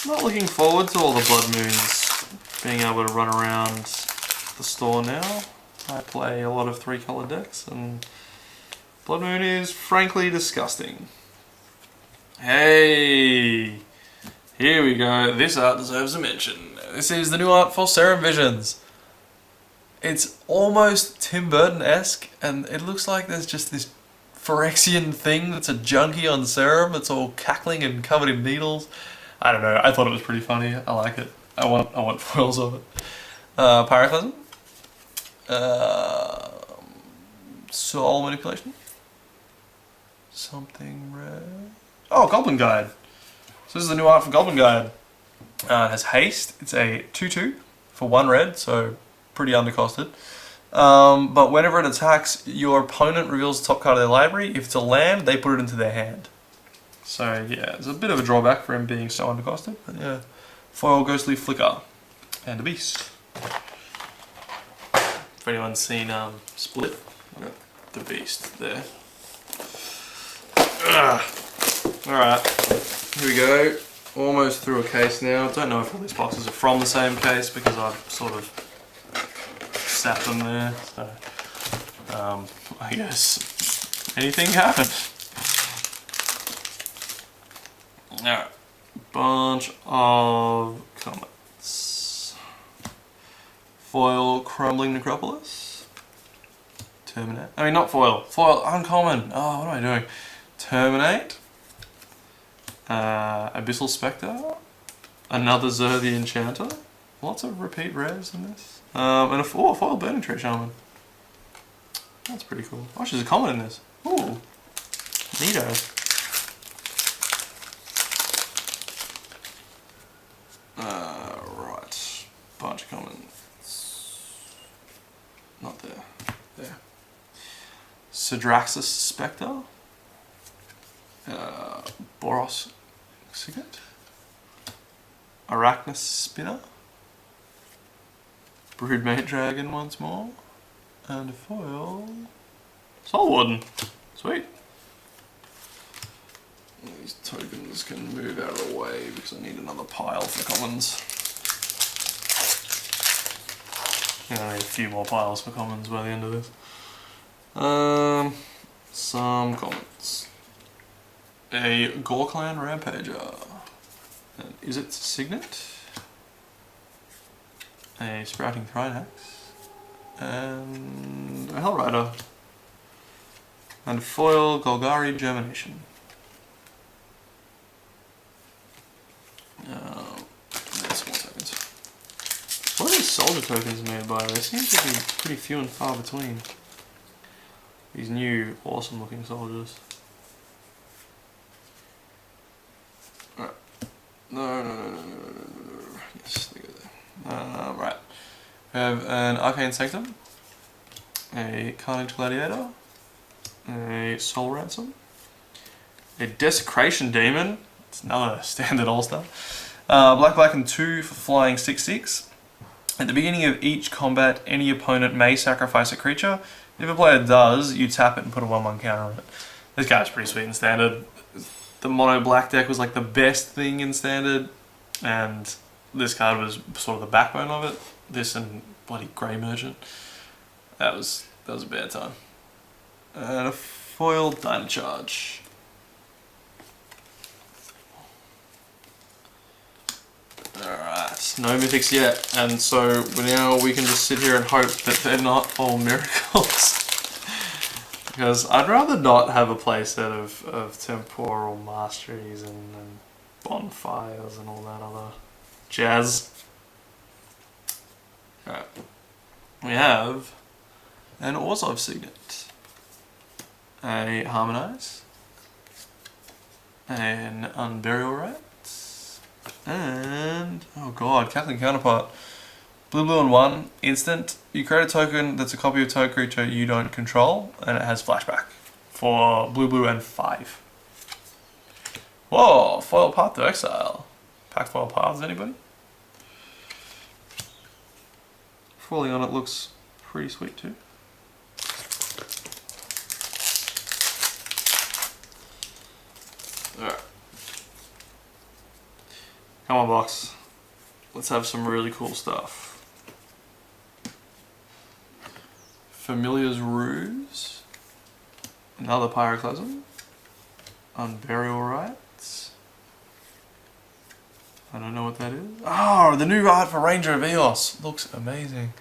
Not looking forward to all the Blood Moons being able to run around the store now. I play a lot of 3-colour decks, and Blood Moon is frankly disgusting. Hey! Here we go. This art deserves a mention. This is the new art for Serum Visions. It's almost Tim Burton-esque, and it looks like there's just this Phyrexian thing that's a junkie on Serum. It's all cackling and covered in needles. I don't know. I thought it was pretty funny. I like it. I want foils of it. Pyroclasm. Soul Manipulation. Something rare. Oh, Goblin Guide. So this is the new art for Goblin Guide. It has haste. It's a 2/2 for 1 red, so pretty undercosted. But whenever it attacks, your opponent reveals the top card of their library. If it's a land, they put it into their hand. So yeah, it's a bit of a drawback for him being so undercosted. But yeah, foil Ghostly Flicker and a beast. If anyone's seen Split, I've got the beast there. Alright, here we go. Almost through a case now. Don't know if all these boxes are from the same case because I've sort of sat them there. So, I guess anything happened. Alright, bunch of comments. Foil Crumbling Necropolis. Terminate. I mean, not foil. Foil uncommon. Oh, what am I doing? Terminate. Abyssal Spectre. Another Zer the Enchanter. Lots of repeat rares in this. And a foil Burning Tree Shaman. That's pretty cool. Oh, she's a common in this. Ooh. Neato. Right. Bunch of commons. Not there. There. Sidraxis Spectre. Boros Signet. Arachnus Spinner. Broodmate Dragon once more. And a foil. Soul Warden. Sweet. These tokens can move out of the way because I need another pile for commons. I need a few more piles for commons by the end of this. Some comments. A Gorklan Rampager. And is it Signet? A Sprouting Thrynax. And a Hellrider. And foil Golgari Germination. There's more tokens. What are these soldier tokens made by? They seem to be pretty few and far between. These new, awesome looking soldiers. Alright. No. Yes, there you go there. Right. We have an Arcane Sanctum. A Carnage Gladiator. A Soul Ransom. A Desecration Demon. It's another standard all-star. Black and 2 for flying 6/6. At the beginning of each combat, any opponent may sacrifice a creature. If a player does, you tap it and put a 1/1 counter on it. This guy's pretty sweet in standard. The mono black deck was like the best thing in standard, and this card was sort of the backbone of it. This and bloody Grey Merchant. That was a bad time. And a foil Dynacharge. Alright, no mythics yet, and so now we can just sit here and hope that they're not all miracles. Because I'd rather not have a playset of temporal masteries and bonfires and all that other jazz. Alright. We have an Orzhov Signet, a Harmonize, an Unburial Rite, and, oh god, Cackling Counterpart. Blue and 1, instant. You create a token that's a copy of a token creature you don't control, and it has flashback. For blue and 5. Whoa, foil Path to Exile. Pack foil paths, anybody? Foiling on it looks pretty sweet too. Alright. Come on, box. Let's have some really cool stuff. Familiar's Ruse. Another Pyroclasm. Unburial Rites. I don't know what that is. Oh, the new art for Ranger of Eos. Looks amazing.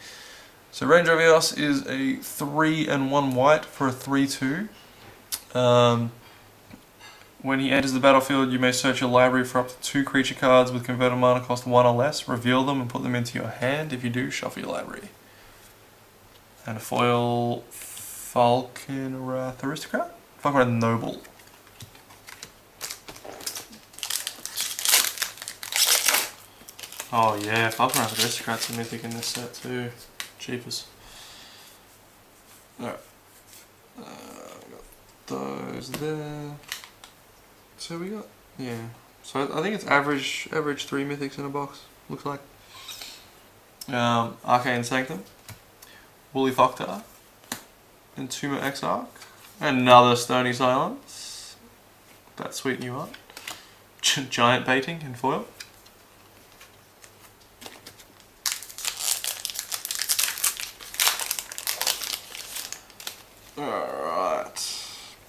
So Ranger of Eos is a 3 and 1 white for a 3/2. When he enters the battlefield, you may search your library for up to 2 creature cards with converted mana cost 1 or less, reveal them and put them into your hand. If you do, shuffle your library. And a foil Falconwrath Aristocrat? Falconwrath Noble. Oh yeah, Falconwrath Aristocrat's a mythic in this set too. Cheapest. Alright. Got those there. So we got, yeah. So I think it's average 3 mythics in a box, looks like. Arcane Sanctum. Woolly Thoctar. Entomber Exarch. Another Stony Silence. That sweet new art. Giant Baiting in foil. Alright.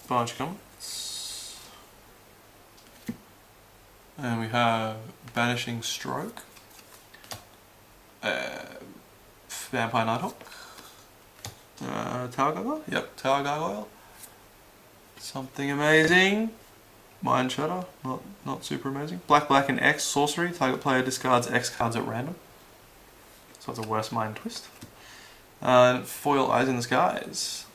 Bunch of comments. And we have Banishing Stroke. Vampire Nighthawk. Tower Gargoyle? Yep, Tower Gargoyle. Something amazing. Mind Shatter, not super amazing. Black and X sorcery. Target player discards X cards at random. So it's a worse mind twist. Foil Eyes in the Skies.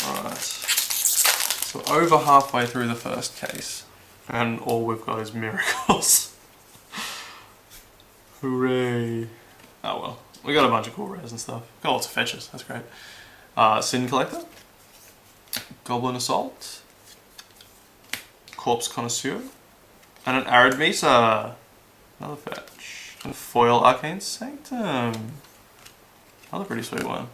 Alright. So over halfway through the first case. And all we've got is miracles. Hooray. Oh well. We got a bunch of cool rares and stuff. Got lots of fetches, that's great. Sin Collector. Goblin Assault. Corpse Connoisseur. And an Arid Mesa. Another fetch. And foil Arcane Sanctum. Another pretty sweet one.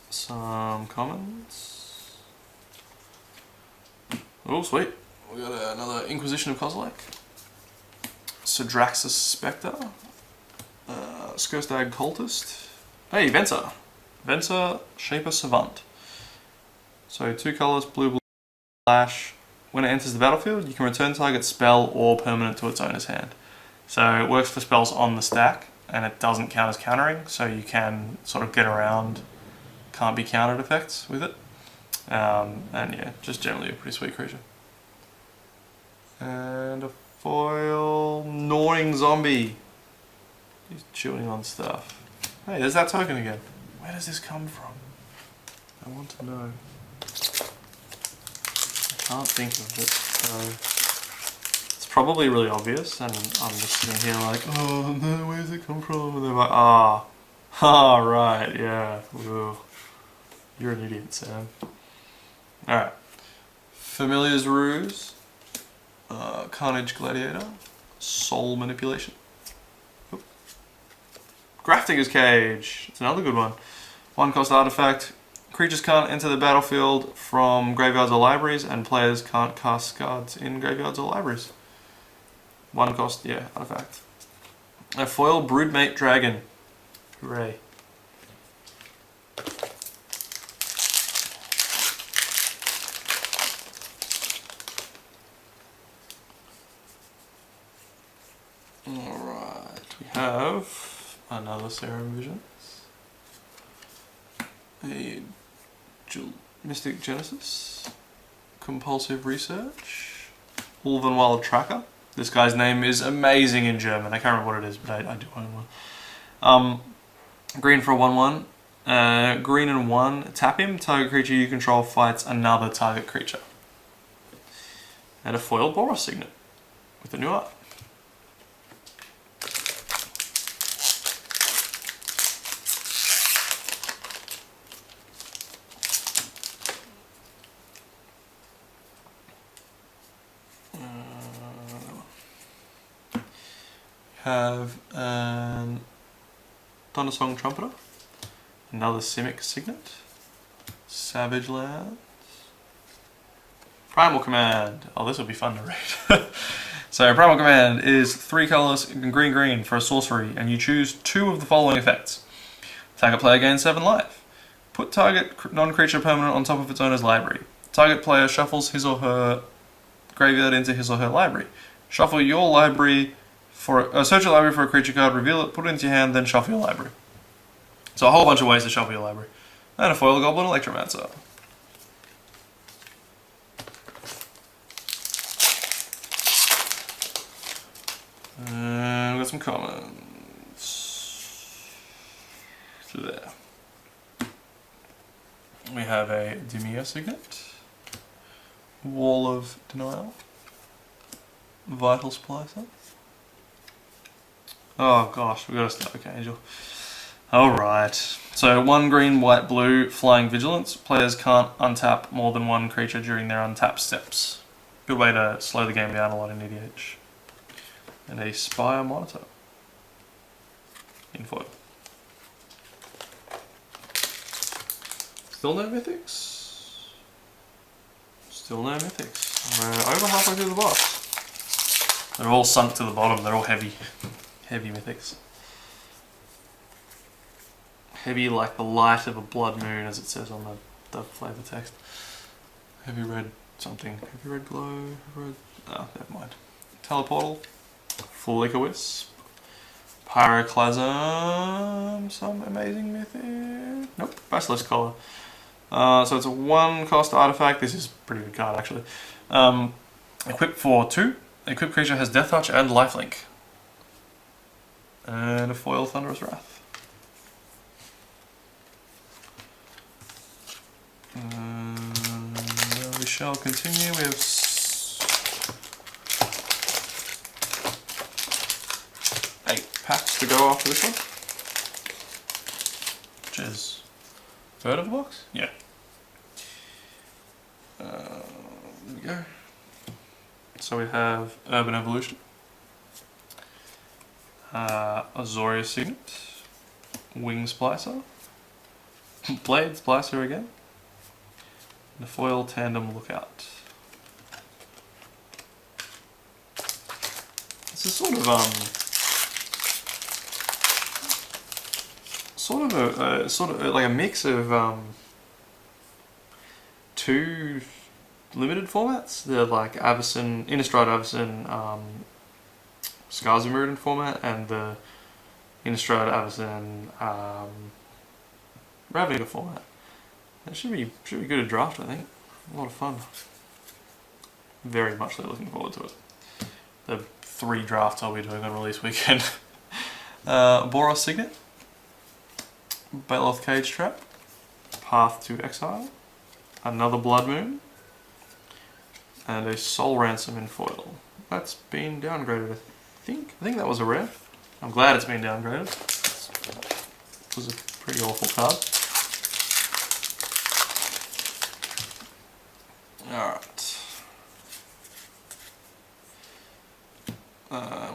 Some commons. Oh, sweet. We got another Inquisition of Kozilek. Sidraxus Spectre. Skurstag Cultist. Hey, Venser. Venser Shaper Savant. So 2 colors, blue, flash. When it enters the battlefield, you can return target spell or permanent to its owner's hand. So it works for spells on the stack, and it doesn't count as countering, so you can sort of get around can't be countered effects with it. And yeah, just generally a pretty sweet creature. And a foil Gnawing Zombie. He's chewing on stuff. Hey, there's that token again. Where does this come from? I want to know. I can't think of it, so it's probably really obvious, and I'm just sitting here like, oh no, where does it come from? And they're like, right, yeah. Ugh. You're an idiot, Sam. Alright. Familiar's Ruse. Carnage Gladiator. Soul Manipulation. Oop. Grafdigger's Cage. It's another good one. 1 cost artifact. Creatures can't enter the battlefield from graveyards or libraries, and players can't cast cards in graveyards or libraries. 1 cost, yeah, artifact. A foil Broodmate Dragon. Hooray. Alright, we have another Serum Visions. A Mystic Genesis. Compulsive Research. Ulvenwald Tracker. This guy's name is amazing in German. I can't remember what it is, but I do own one. Green for a 1/1. Green and 1. Tap him. Target creature you control fights another target creature. And a foil Boros Signet with the new art. Have an Thundersong Trumpeter, another Simic Signet, Savage Lands, Primal Command. Oh, this will be fun to read. So Primal Command is 3 colors, green for a sorcery, and you choose 2 of the following effects. Target player gains 7 life. Put target non-creature permanent on top of its owner's library. Target player shuffles his or her graveyard into his or her library. Shuffle your library search your library for a creature card, reveal it, put it into your hand, then shuffle your library. So a whole bunch of ways to shuffle your library. And a foil goblin electromancer. And we've got some commons. So there. We have a Dimir Signet, Wall of Denial, Vital Splicer. Oh gosh, we got a Stoic Angel. Alright, so 1 green, white, blue, Flying Vigilance. Players can't untap more than 1 creature during their untap steps. Good way to slow the game down a lot in EDH. And a Spire Monitor in foil. Still no mythics? Still no mythics. We're over halfway through the box. They're all sunk to the bottom, they're all heavy. Heavy mythics. Heavy like the light of a blood moon, as it says on the flavor text. Heavy red something. Heavy red glow. Heavy red... Oh, never mind. Teleportal. Flicker Wisp. Pyroclasm. Some amazing mythic. Nope. Basilisk Collar. So it's a 1-cost artifact. This is a pretty good card actually. Equipped for 2. Equipped creature has Death Touch and Lifelink. And a foil Thunderous Wrath. We shall continue. We have 8 packs to go after this one. Which is third of the box? Yeah. There we go. So we have Urban Evolution. Azoria Signet, Wing Splicer, Blade Splicer again, and a foil Tandem Lookout. This is sort of like a mix of 2 limited formats. They're like Avacyn, Innistrad Avacyn, Scars of Mirrodin format, and the Innistrad Avacyn Ravnica format. That should be good at draft, I think. A lot of fun. Very much looking forward to it. The 3 drafts I'll be doing on release weekend. Boros Signet, Baloth Cage Trap, Path to Exile, another Blood Moon, and a Soul Ransom in foil. That's been downgraded, I think that was a rare. I'm glad it's been downgraded. It was a pretty awful card. Alright.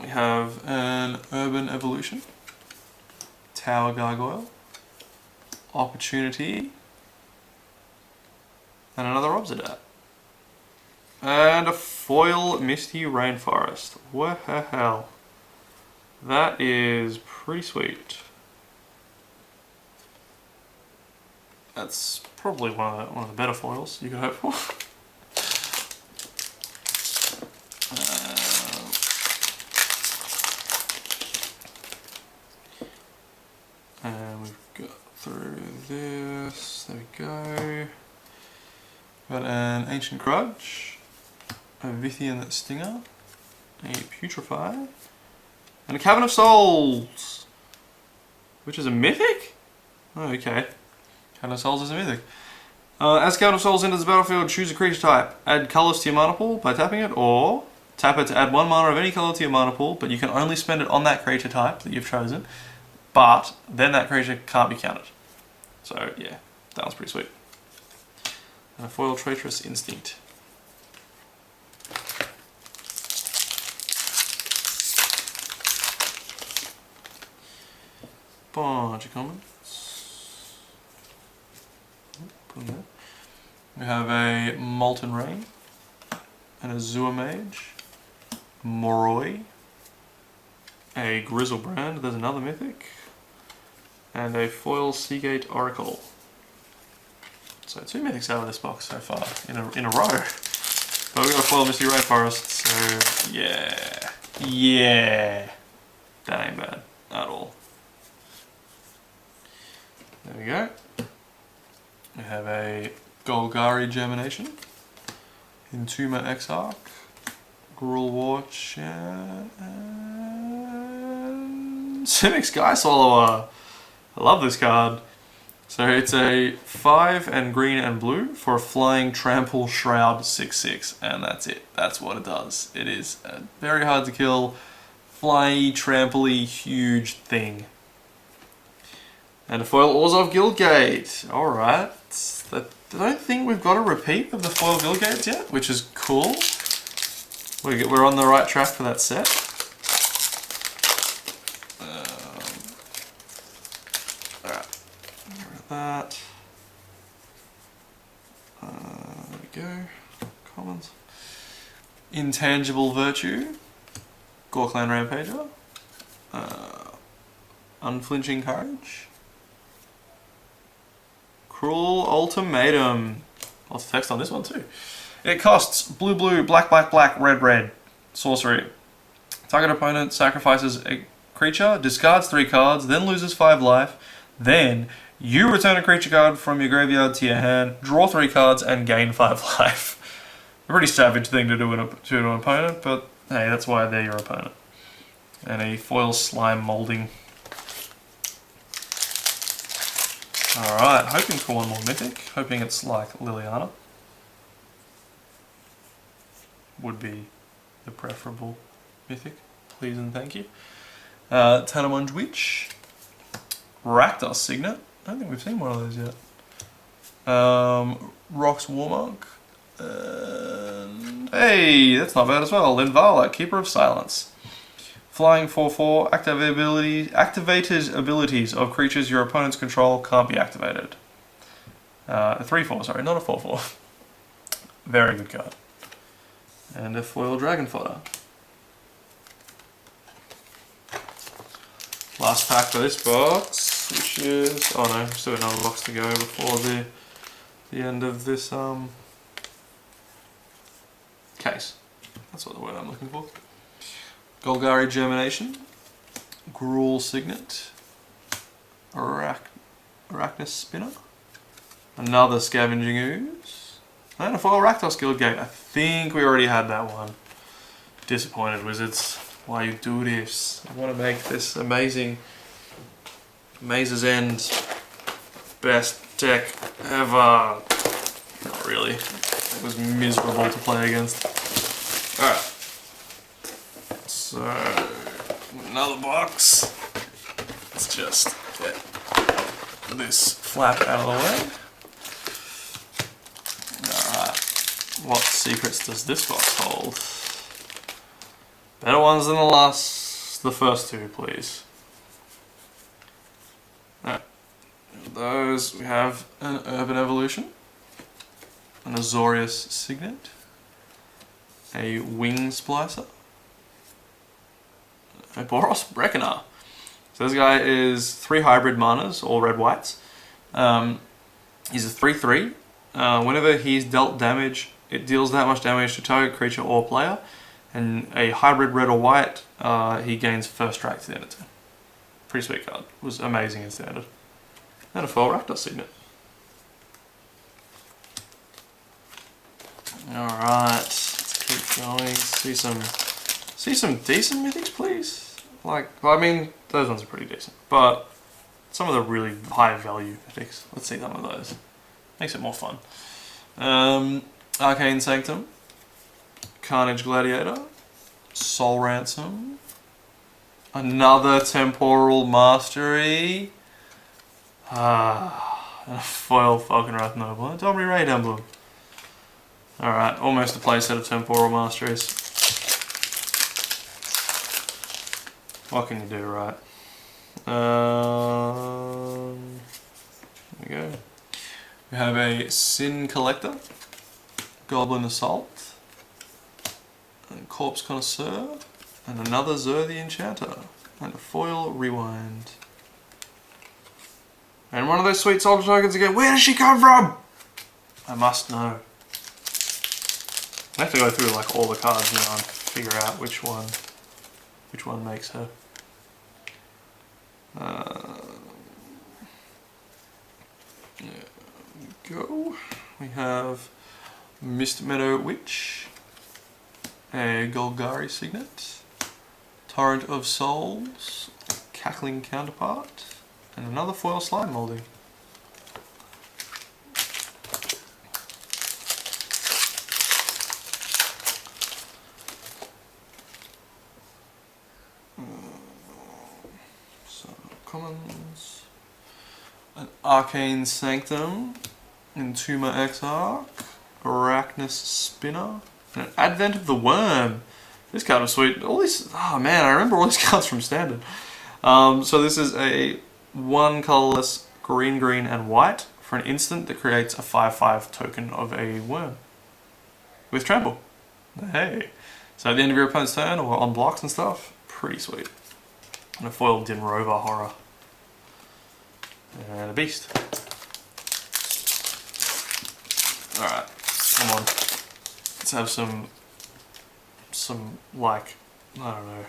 We have an Urban Evolution, Tower Gargoyle, Opportunity, and another Obsidat. And a foil Misty Rainforest. What the hell? That is pretty sweet. That's probably one of the better foils you could hope for. And we've got through this. There we go. Got an Ancient Grudge, a Vithian Stinger, a Putrefy, and a Cavern of Souls, which is a mythic? Oh, okay. Cavern of Souls is a mythic. As Cavern of Souls enters the battlefield, choose a creature type. Add colours to your mana pool by tapping it, or tap it to add 1 mana of any colour to your mana pool, but you can only spend it on that creature type that you've chosen, but then that creature can't be counted. So yeah, that was pretty sweet. And a foil Traitorous Instinct. Bunch of comments. Put them there. We have a Molten Rain, and a Azure Mage, Moroi, a Grizzlebrand, there's another mythic, and a foil Seagate Oracle. So 2 mythics out of this box so far in a row. But we got a foil Misty Rainforest, so yeah. Yeah. That ain't bad at all. There we go. We have a Golgari Germination, Entomba Exarch, Gruul Watch, and Simic Sky Swallower. I love this card. So it's a 5 and green and blue for a flying trample shroud 6/6, and that's it. That's what it does. It is a very hard to kill, flyy, trample-y, huge thing. And a foil Orzhov Guildgate. Alright. I don't think we've got a repeat of the foil Guildgates yet, which is cool. We're on the right track for that set. Alright. Get rid of that. There we go. Commons. Intangible Virtue. Gorklan Rampager. Unflinching Courage. Cruel Ultimatum. Lots of text on this one too. It costs blue blue, black black black, red red. Sorcery. Target opponent sacrifices a creature, discards 3 cards, then loses 5 life. Then you return a creature card from your graveyard to your hand, draw 3 cards, and gain 5 life. A pretty savage thing to do to an opponent, but hey, that's why they're your opponent. And a foil Slime Molding. Alright, hoping for one more mythic. Hoping it's like Liliana. Would be the preferable mythic. Please and thank you. Tanamunge Witch. Rakdos Signet. I don't think we've seen one of those yet. Rox Warmog. And hey, that's not bad as well. Linvala, Keeper of Silence. Flying 4/4, activated abilities of creatures your opponents control can't be activated. A 3/4, sorry, not a 4/4. Very good card. And a foil Dragon Fodder. Last pack for this box, which is... oh no, still got another box to go before the end of this case. That's what the word I'm looking for. Golgari Germination, Gruul Signet, Arachnus Spinner, another Scavenging Ooze, and a foil Rakdos Guildgate. I think we already had that one. Disappointed, Wizards. Why you do this? I want to make this amazing Maze's End best deck ever. Not really. It was miserable to play against. Alright. So, another box. Let's just get this flap out of the way. Alright, what secrets does this box hold? Better ones than the first 2, please. Alright, those we have an Urban Evolution, an Azorius Signet, a Wing Splicer, a Boros Reckoner. So this guy is 3 hybrid manas, all red whites. He's a 3/3. Whenever he's dealt damage, it deals that much damage to target creature or player. And a hybrid red or white, he gains first strike to the end of turn. Pretty sweet card. Was amazing in standard. And a foil Rakdos Signet. Alright, let's keep going. See some decent mythics, please. Like, well, I mean, those ones are pretty decent, but some of the really high value mythics. Let's see some of those. Makes it more fun. Arcane Sanctum, Carnage Gladiator, Soul Ransom, another Temporal Mastery, and a foil Falconwrath Noble, and a Domri Raid Emblem. Alright, almost a playset of Temporal Masteries. What can you do, right? There we go. We have a Sin Collector, Goblin Assault, and Corpse Connoisseur, and another Zur the Enchanter, and a foil Rewind. And one of those sweet soldier tokens again. Where does she come from? I must know. I have to go through like all the cards now and figure out which one makes her. There we go. We have Mist Meadow Witch, a Golgari Signet, Torrent of Souls, Cackling Counterpart, and another foil slime molding. So, commons, an Arcane Sanctum, Entomber Exarch, Arachnus Spinner, and an Advent of the Worm. This card was sweet. All these, oh man, I remember all these cards from Standard. So this is a 1 colorless green, green, and white for an instant that creates a 5/5 token of a worm with trample. Hey, so at the end of your opponent's turn or on blocks and stuff, pretty sweet. And a foiled Din Rover Horror and a beast. All right, come on. Let's have some like, I don't know,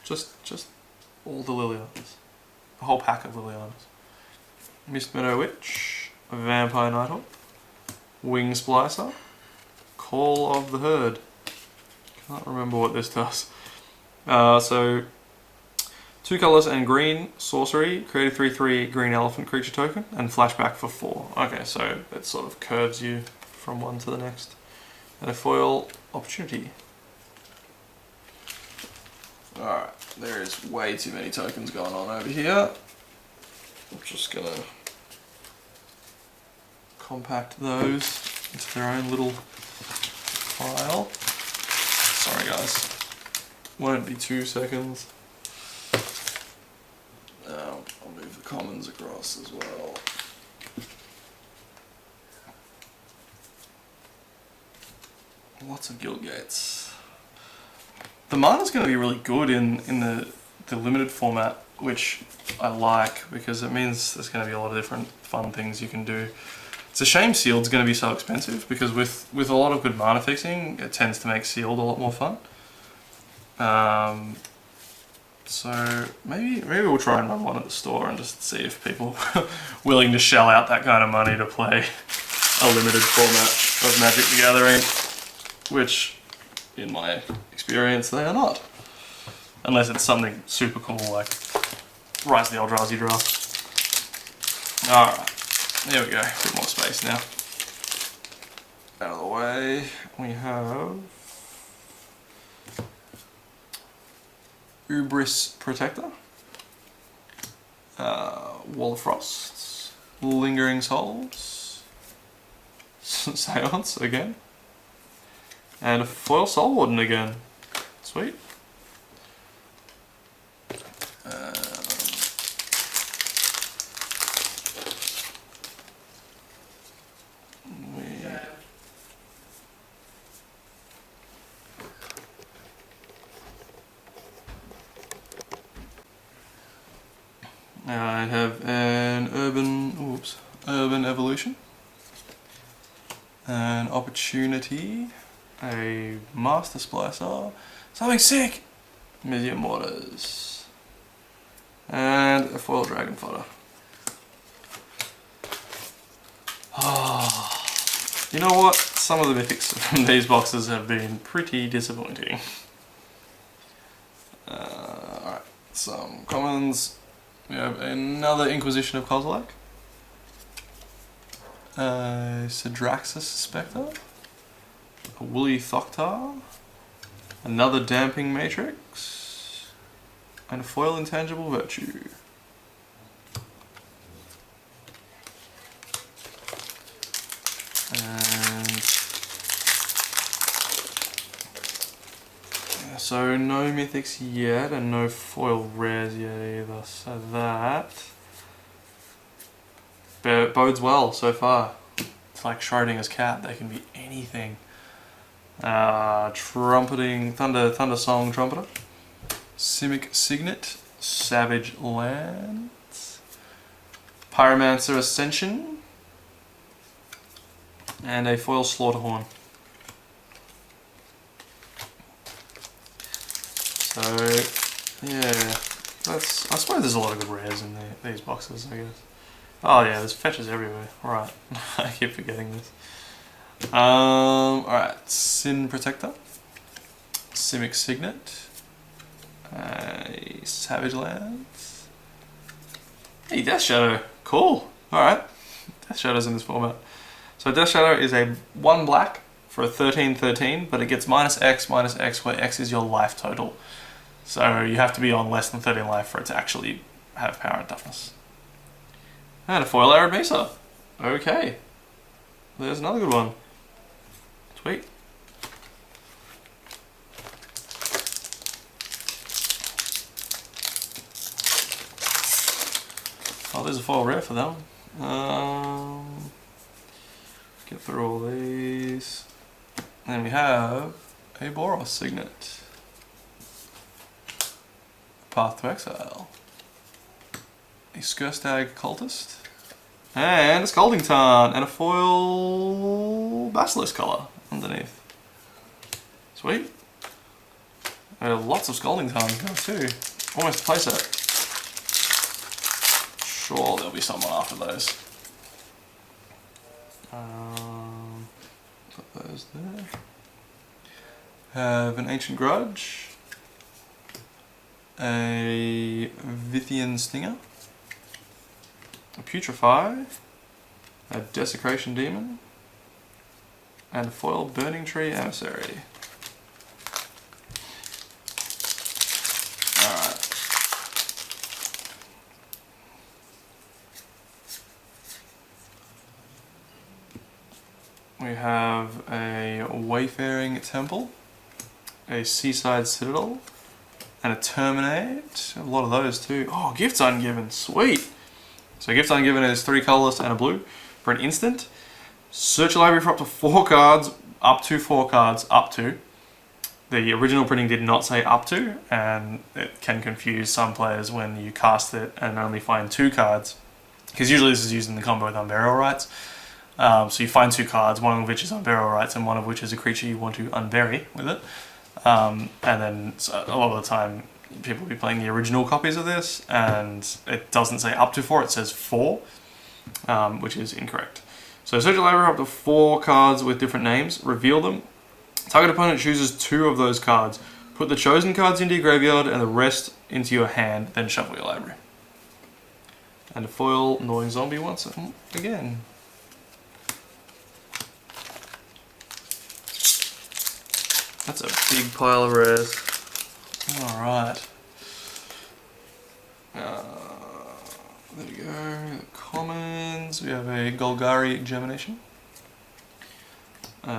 just all the Lilianas, a whole pack of Lilianas. Mist Meadow Witch, Vampire Nighthawk, Wing Splicer, Call of the Herd. Can't remember what this does. So 2 colors and green sorcery, create a 3/3 green elephant creature token, and flashback for 4. Okay, so that sort of curves you from one to the next. And a foil opportunity. Alright, there is way too many tokens going on over here. I'm just gonna compact those into their own little pile. Sorry guys, won't be 2 seconds. I'll move the commons across as well. Lots of guild gates. The mana's going to be really good in the limited format, which I like because it means there's going to be a lot of different fun things you can do. It's a shame sealed's going to be so expensive because with a lot of good mana fixing, it tends to make sealed a lot more fun. So maybe we'll try and run one at the store and just see if people are willing to shell out that kind of money to play a limited format of Magic the Gathering, which, in my experience, they are not. Unless it's something super cool like Rise of the Eldrazi draft. Alright, there we go, a bit more space now. Out of the way, we have Ubris Protector, Wall of Frost, Lingering Souls, Seance again, and a foil Soul Warden again. Sweet. I have an Urban Evolution, an Opportunity, a Master Splicer, something sick, Million Mortars, and a foil Dragon Fodder. Oh, you know what? Some of the mythics from these boxes have been pretty disappointing. Alright, some commons. We have another Inquisition of Kozilek, Sidraxis Spectre, a Woolly Thoktar, another Damping Matrix, and a foil Intangible Virtue. And so no mythics yet, and no foil rares yet either, so that bodes well so far. It's like Schrodinger's cat, they can be anything. Trumpeting, Thunder Song Trumpeter, Simic Signet, Savage Lands, Pyromancer Ascension, and a foil Slaughterhorn. So, yeah, I suppose there's a lot of good rares in these boxes, I guess. Oh yeah, there's fetches everywhere. Right, I keep forgetting this. Alright, Sin Protector, Simic Signet, Savage Lands. Hey, Death Shadow. Cool. Alright, Death Shadow's in this format. So Death Shadow is a 1 black for a 13/13, but it gets -X, -X, where X is your life total. So you have to be on less than 13 life for it to actually have power and toughness. And a foil Arid Mesa. Okay. There's another good one. Sweet. Oh, there's a foil rare for that one. Get through all these. And then we have a Boros Signet. Path to Exile. A Skurstag Cultist. And a Scalding Tarn. And a foil Basilisk colour underneath. Sweet. There are lots of Scalding Tarns now too. Almost a playset. Sure, there'll be someone after those. Put those there. Have an Ancient Grudge. A Vithian Stinger. A Putrefy. A Desecration Demon. And a foil Burning Tree Emissary. Alright. We have a Wayfaring Temple, a Seaside Citadel, and a Terminate. A lot of those too. Oh, Gifts Ungiven, sweet! So Gifts Ungiven is 3 colourless and a blue for an instant. Search your library for up to 4 cards, up to 4 cards, up to. The original printing did not say up to, and it can confuse some players when you cast it and only find 2 cards. Because usually this is used in the combo with Unburial Rites. So you find 2 cards, one of which is Unburial Rites and one of which is a creature you want to unbury with it. And then so a lot of the time people will be playing the original copies of this and it doesn't say up to 4, it says 4, which is incorrect. So search your library for up to 4 cards with different names, reveal them. Target opponent chooses 2 of those cards. Put the chosen cards into your graveyard and the rest into your hand, then shuffle your library. And a foil Gnawing Zombie once again. That's a big pile of rares. Alright. There we go. Commons. We have a Golgari Germination.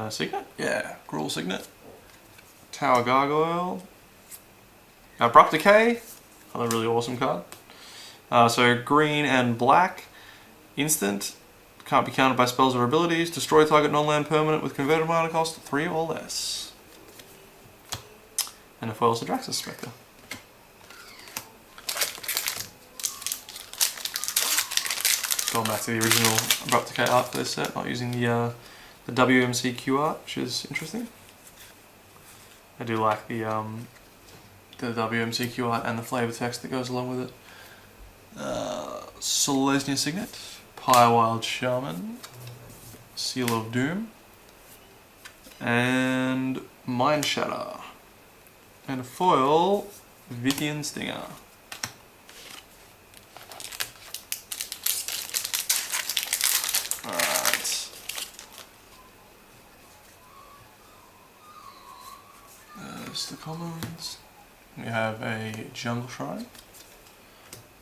Signet? Yeah. Gruul Signet. Tower Gargoyle. Abrupt Decay. Another really awesome card. So green and black. Instant. Can't be countered by spells or abilities. Destroy target non-land permanent with converted mana cost 3 or less. And a foil Sidraxis Spectre. Going back to the original Abrupt Decay art for this set, not using the WMCQ art, which is interesting. I do like the WMCQ art and the flavor text that goes along with it. Selesnya Signet, Pyrewild Shaman, Seal of Doom, and Mind Shatter. And a foil Vithian Stinger. Alright. There's the commons. We have a Jungle Shrine.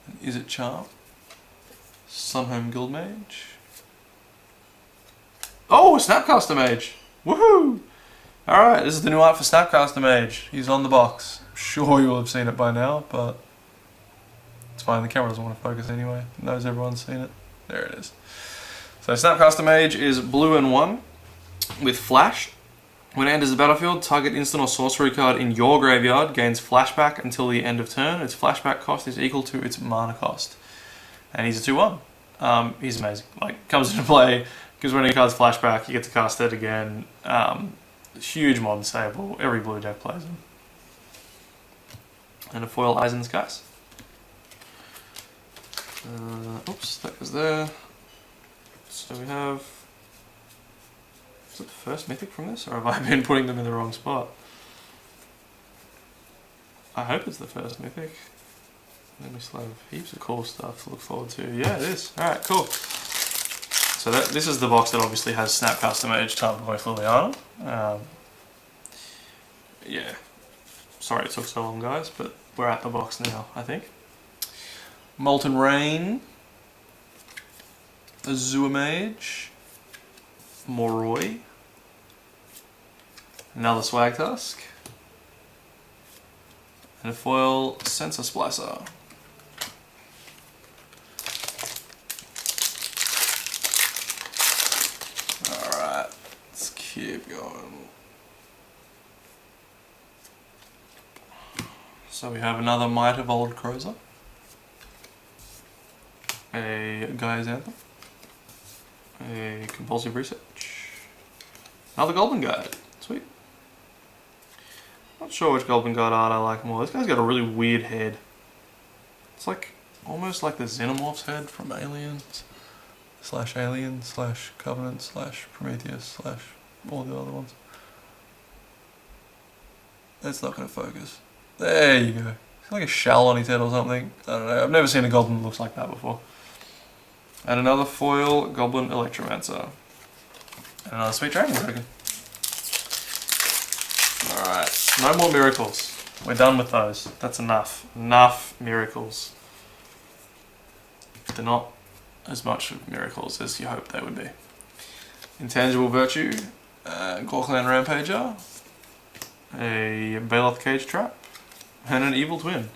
An Is It Charm. Sunhome Guildmage. Oh, Snapcaster Mage! Woohoo! Alright, this is the new art for Snapcaster Mage. He's on the box. I'm sure you will have seen it by now, but it's fine, the camera doesn't want to focus anyway. It knows everyone's seen it. There it is. So Snapcaster Mage is blue and 1 with Flash. When it enters the battlefield, target instant or sorcery card in your graveyard gains flashback until the end of turn. Its flashback cost is equal to its mana cost. And he's a 2/1. He's amazing. Like, comes into play, gives one of your cards flashback, you get to cast it again. Huge modern staple, every blue deck plays him. And a foil Eyes in the Skies. Oops, that goes there. So we have... Is it the first mythic from this, or have I been putting them in the wrong spot? I hope it's the first mythic. Then we still have heaps of cool stuff to look forward to. Yeah, it is. Alright, cool. So this is the box that obviously has Snap Custom Age Type Boy Liliana. Yeah. Sorry it took so long, guys, but we're at the box now, I think. Molten Rain. Azure Mage. Moroi. Another Swag Tusk. And a foil Sensor Splicer. Alright, let's keep going. So we have another Might of Old Crozer. A Gaia's Anthem. A Compulsive Research. Another Goblin Guide. Sweet. Not sure which Goblin Guide art I like more. This guy's got a really weird head. It's like almost like the Xenomorph's head from Aliens / Alien / Covenant / Prometheus / all the other ones. It's not going to focus. There you go. It's like a shell on his head or something. I don't know. I've never seen a goblin that looks like that before. And another foil Goblin Electromancer. And another Sweet Dragon Token. Alright, no more miracles. We're done with those. That's enough. Enough miracles. They're not as much of miracles as you hoped they would be. Intangible Virtue, Gorkland Rampager, a Baloth Cage Trap, and an Evil Twin.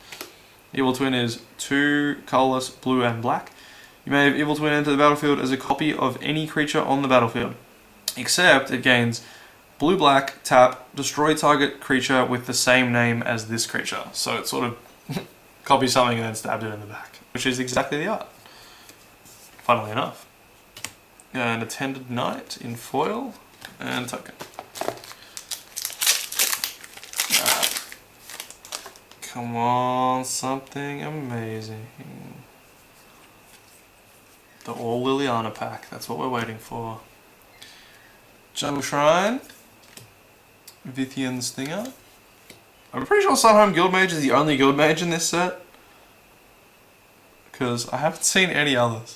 Evil Twin is 2 colorless, blue and black. You may have Evil Twin enter the battlefield as a copy of any creature on the battlefield, except it gains blue-black, tap, destroy target creature with the same name as this creature. So it sort of copies something and then stabs it in the back, which is exactly the art, funnily enough. And Attended Knight in foil and token. Come on, something amazing. The All Liliana pack, that's what we're waiting for. Jungle Shrine. Vithian Stinger. I'm pretty sure Sunhome Guildmage is the only Guildmage in this set, because I haven't seen any others.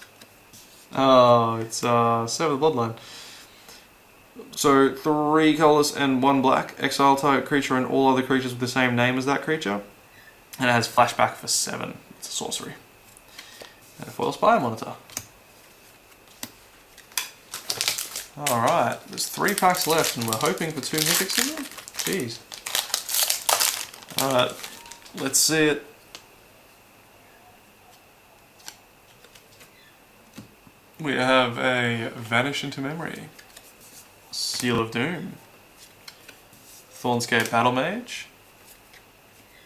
Oh, it's Sever the Bloodline. So 3 colorless and 1 black. Exile target creature and all other creatures with the same name as that creature. And it has flashback for 7. It's a sorcery. And a foil Spire Monitor. Alright, there's 3 packs left and we're hoping for 2 mythics in them? Jeez. Alright, let's see it. We have a Vanish into Memory. Seal of Doom. Thornscape Battle Mage.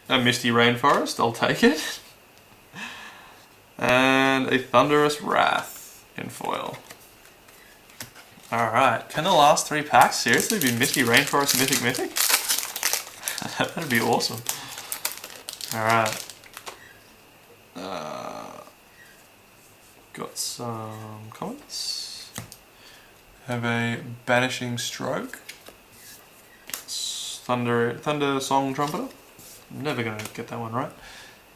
A Misty Rainforest, I'll take it. And a Thunderous Wrath in foil. Alright, can the last 3 packs seriously be Misty Rainforest Mythic? That'd be awesome. Alright. Got some comments. Have a Banishing Stroke. Thunder Song Trumpeter. I'm never gonna get that one right.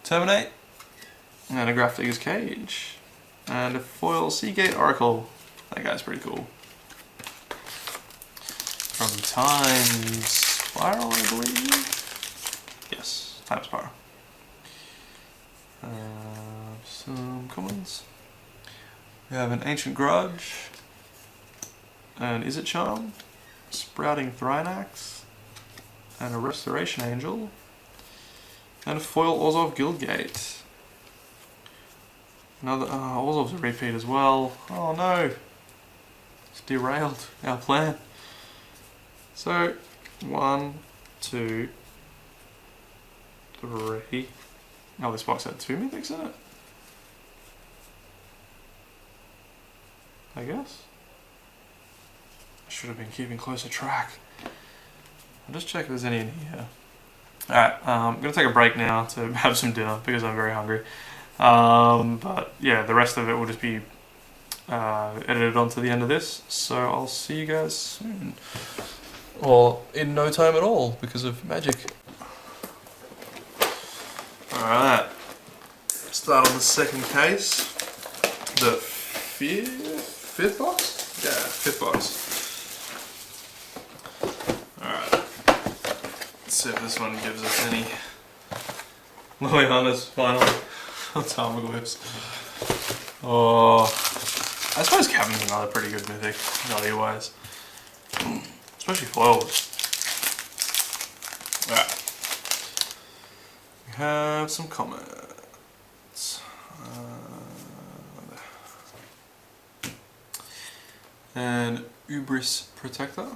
Terminate. And a Graph Digger's Cage. And a foil Seagate Oracle. That guy's pretty cool. From Time Spiral, I believe. Yes, Time Spiral. Some commons. We have an Ancient Grudge. And Is It Charm? Sprouting Thrynax. And a Restoration Angel. And a foil Orzhov Guildgate. Another Orzhov's a repeat as well. Oh no! It's derailed our plan. So 1, 2, 3. Oh, this box had 2 mythics in it. I guess. I should have been keeping closer track. I'll just check if there's any in here. Alright, I'm going to take a break now to have some dinner because I'm very hungry. But yeah, the rest of it will just be edited onto the end of this. So I'll see you guys soon. Or in no time at all because of magic. Alright, start on the second case. The fifth box? Yeah, fifth box. Let's see if this one gives us any Liliana's final Tarmogoyfs. Oh, I suppose Cabin's another pretty good mythic, value wise. Especially foils. Alright. We have some comments. An Ubris Protector.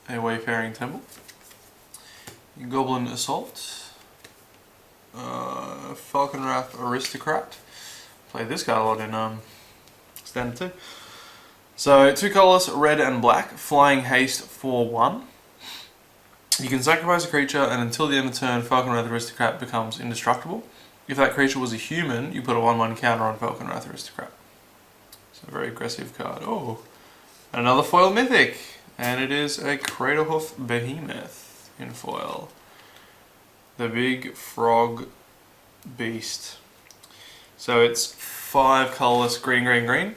A Wayfaring Temple, Goblin Assault, Falconwrath Aristocrat. Played this card a lot in Standard 2. So 2 colours, red and black, flying haste 4/1. You can sacrifice a creature and until the end of turn Falconwrath Aristocrat becomes indestructible. If that creature was a human, you put a 1/1 counter on Falconwrath Aristocrat. So a very aggressive card. Oh, another foil mythic! And it is a Craterhoof Behemoth in foil. The big frog beast. So it's 5 colourless green, green, green.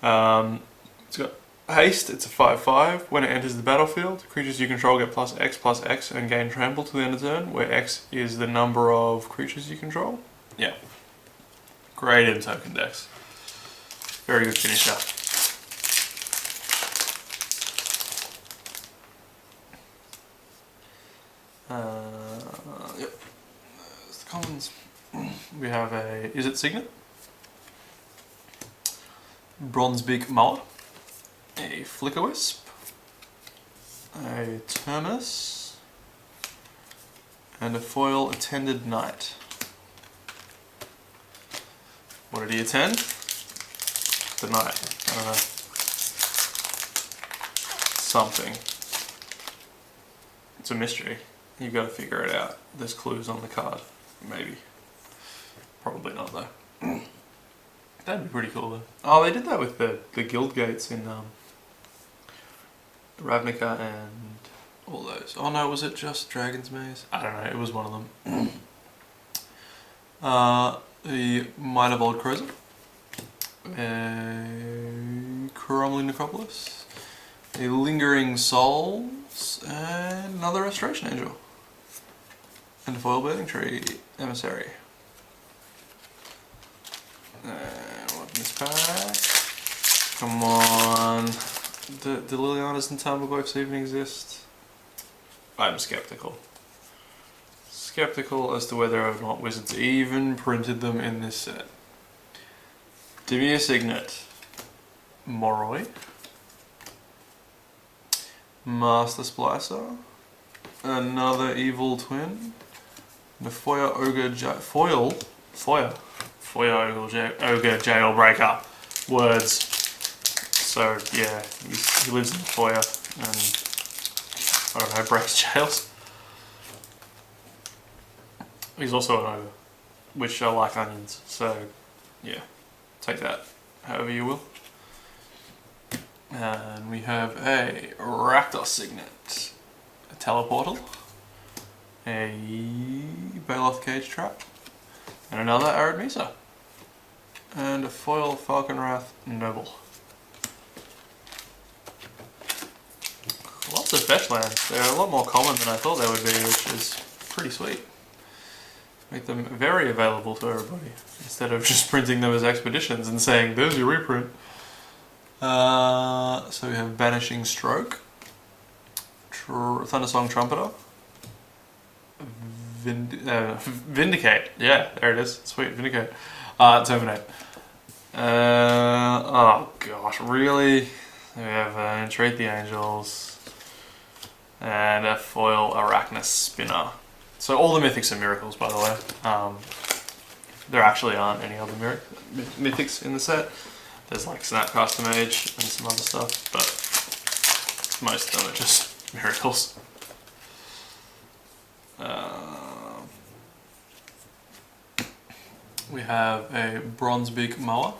It's got haste, it's a 5/5. When it enters the battlefield, creatures you control get +X and gain trample to the end of turn, where X is the number of creatures you control. Yeah. Great in token decks. Very good finisher. Yep. There's the commons. We have a Izzet Signet, Bronzebeak Mower, a Flickerwisp, a Terminus, and a foil Attended Knight. What did he attend? The knight. I don't know. Something. It's a mystery. You've got to figure it out. There's clues on the card. Maybe. Probably not though. That'd be pretty cool though. Oh, they did that with the guild gates in Ravnica and all those. Oh no, was it just Dragon's Maze? I don't know, it was one of them. The Might of Old Crozer. A Cromley Necropolis. A Lingering Souls. And another Restoration Angel. And a Foil Burning Tree Emissary. And what in this pack? Come on. Do Liliana's and Tarmogoyfs even exist? I'm skeptical. Skeptical as to whether or not Wizards even printed them in this set. Dimir Signet. Moroi. Master Splicer. Another Evil Twin. The Foya Ogre Ogre Jailbreaker. Words. So yeah, he lives in the foyer and I don't know, breaks jails. He's also an ogre, which I like onions, so yeah, take that however you will. And we have a Rakdos Signet, a Teleportal, a Baloth Cage Trap, and another Arid Mesa, and a foil Falconwrath Noble. Lots of fetch lands. They're a lot more common than I thought they would be, which is pretty sweet. Make them very available to everybody, instead of just printing them as expeditions and saying, there's your reprint. So we have Banishing Stroke, Thundersong Trumpeter, Vindicate, yeah, there it is, sweet, Vindicate, Terminate. Oh gosh, really? We have Entreat the Angels, and a foil Arachnus Spinner. So all the mythics are miracles, by the way. there actually aren't any other mythics in the set. There's like Snapcaster Mage and some other stuff, but most of them are just miracles. We have a Bronzebeak Mower,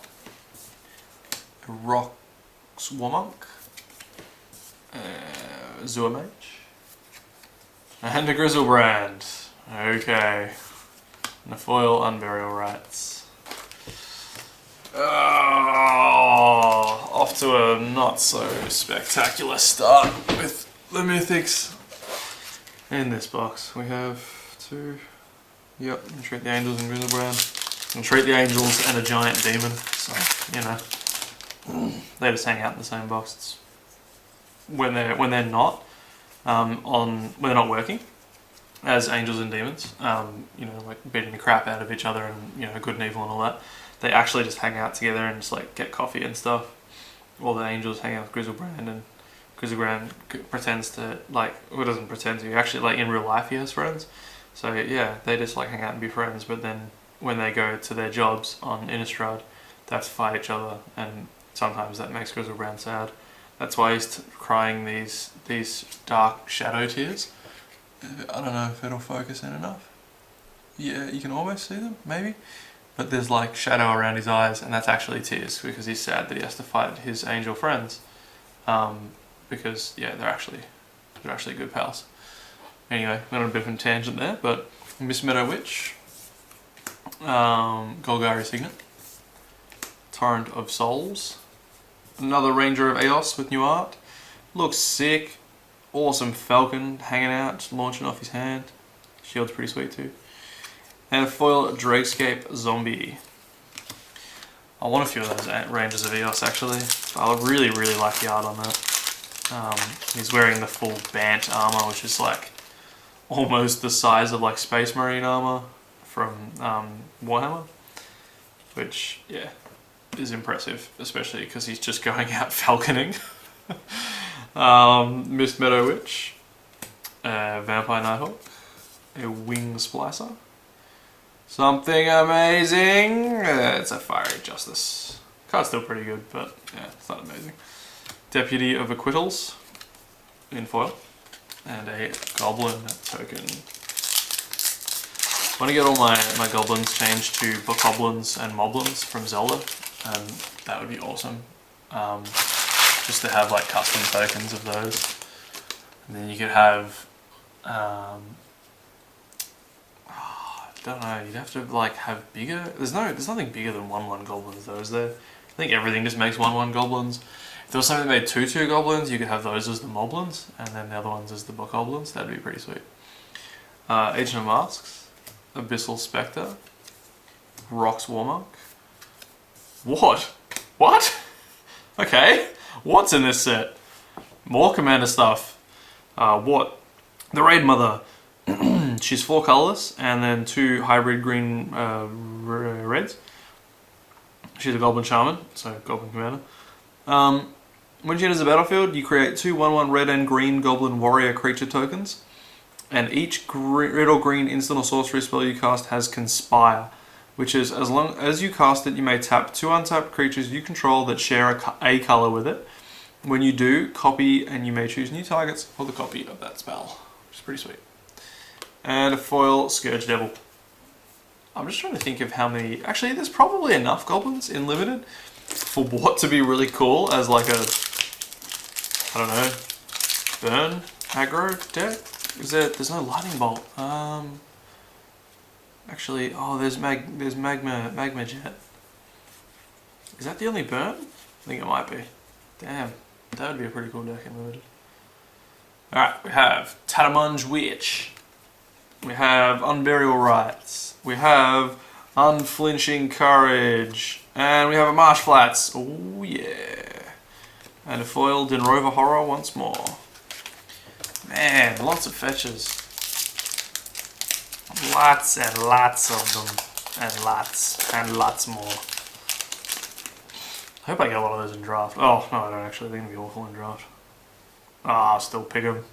a Rox Warmonk, a Zua Mage, and a Grizzlebrand. Okay. And a foil Unburial Rites. Oh, off to a not so spectacular start with the mythics. In this box we have two. Yep, entreat the Angels and Grizzlebrand. Entreat the Angels and a giant demon. So, you know, they just hang out in the same box. It's when they're not when they're not working as angels and demons, you know, like beating the crap out of each other and, you know, good and evil and all that. They actually just hang out together and just like get coffee and stuff. While the angels hang out with Grizzlebrand, and Grizzlebrand pretends to, like, well, doesn't pretend to, actually, like, in real life he has friends. So yeah, they just like hang out and be friends, but then when they go to their jobs on Innistrad, they have to fight each other, and sometimes that makes Grizzlebrand sad. That's why he's crying these dark shadow tears. I don't know if it'll focus in enough. Yeah, you can almost see them, maybe. But there's like shadow around his eyes, and that's actually tears because he's sad that he has to fight his angel friends. Because yeah, they're actually good pals. Anyway, went on a bit of a tangent there, but Miss Meadow Witch, Golgari Signet, Torrent of Souls, another Ranger of Eos with new art. Looks sick. Awesome Falcon hanging out, just launching off his hand. Shield's pretty sweet too. And a foil Drakescape Zombie. I want a few of those Rangers of Eos actually. I really like the art on that. He's wearing the full Bant armor, which is like almost the size of like Space Marine armor from Warhammer. Which, yeah, is impressive, especially because he's just going out falconing. Mist Meadow Witch, Vampire Nighthawk, a Wing Splicer, something amazing. It's a Fiery Justice. Card's still pretty good, but yeah, it's not amazing. Deputy of Acquittals in foil, and a Goblin token. I want to get all my goblins changed to Bokoblins and Moblins from Zelda, and that would be awesome. Just to have like custom tokens of those, and then you could have, I don't know. You'd have to like have bigger. There's nothing bigger than 1/1 goblins though, is there? I think everything just makes 1/1 goblins. If there was something that made 2/2 goblins, you could have those as the Moblins, and then the other ones as the Bokoblins. That'd be pretty sweet. Agent of Masks, Abyssal Spectre, Rox Warmonk. What? Okay. What's in this set? More Commander stuff. What? The Raid Mother. She's 4 colorless and then 2 hybrid green reds. She's a Goblin Shaman, so Goblin Commander. When she enters the battlefield, you create 2 1/1 red and green Goblin Warrior creature tokens, and each red or green instant or sorcery spell you cast has Conspire, which is as long as you cast it, you may tap 2 untapped creatures you control that share a color with it. When you do, copy, and you may choose new targets for the copy of that spell, which is pretty sweet. And a foil Scourge Devil. I'm just trying to think of how many. Actually, there's probably enough goblins in Limited for what to be really cool as like a, I don't know, burn aggro deck. There's no Lightning Bolt. Actually, oh, there's Magma Jet. Is that the only burn? I think it might be. Damn, that would be a pretty cool deck in Limited. Alright, we have Tatamung Witch. We have Unburial Rites. We have Unflinching Courage. And we have a Marsh Flats. Oh yeah. And a foil Dinrover Horror once more. Man, lots of fetches. Lots and lots of them. And lots more. I hope I get a lot of those in draft. Oh, no, I don't actually. They're going to be awful in draft. Ah, I'll still pick them.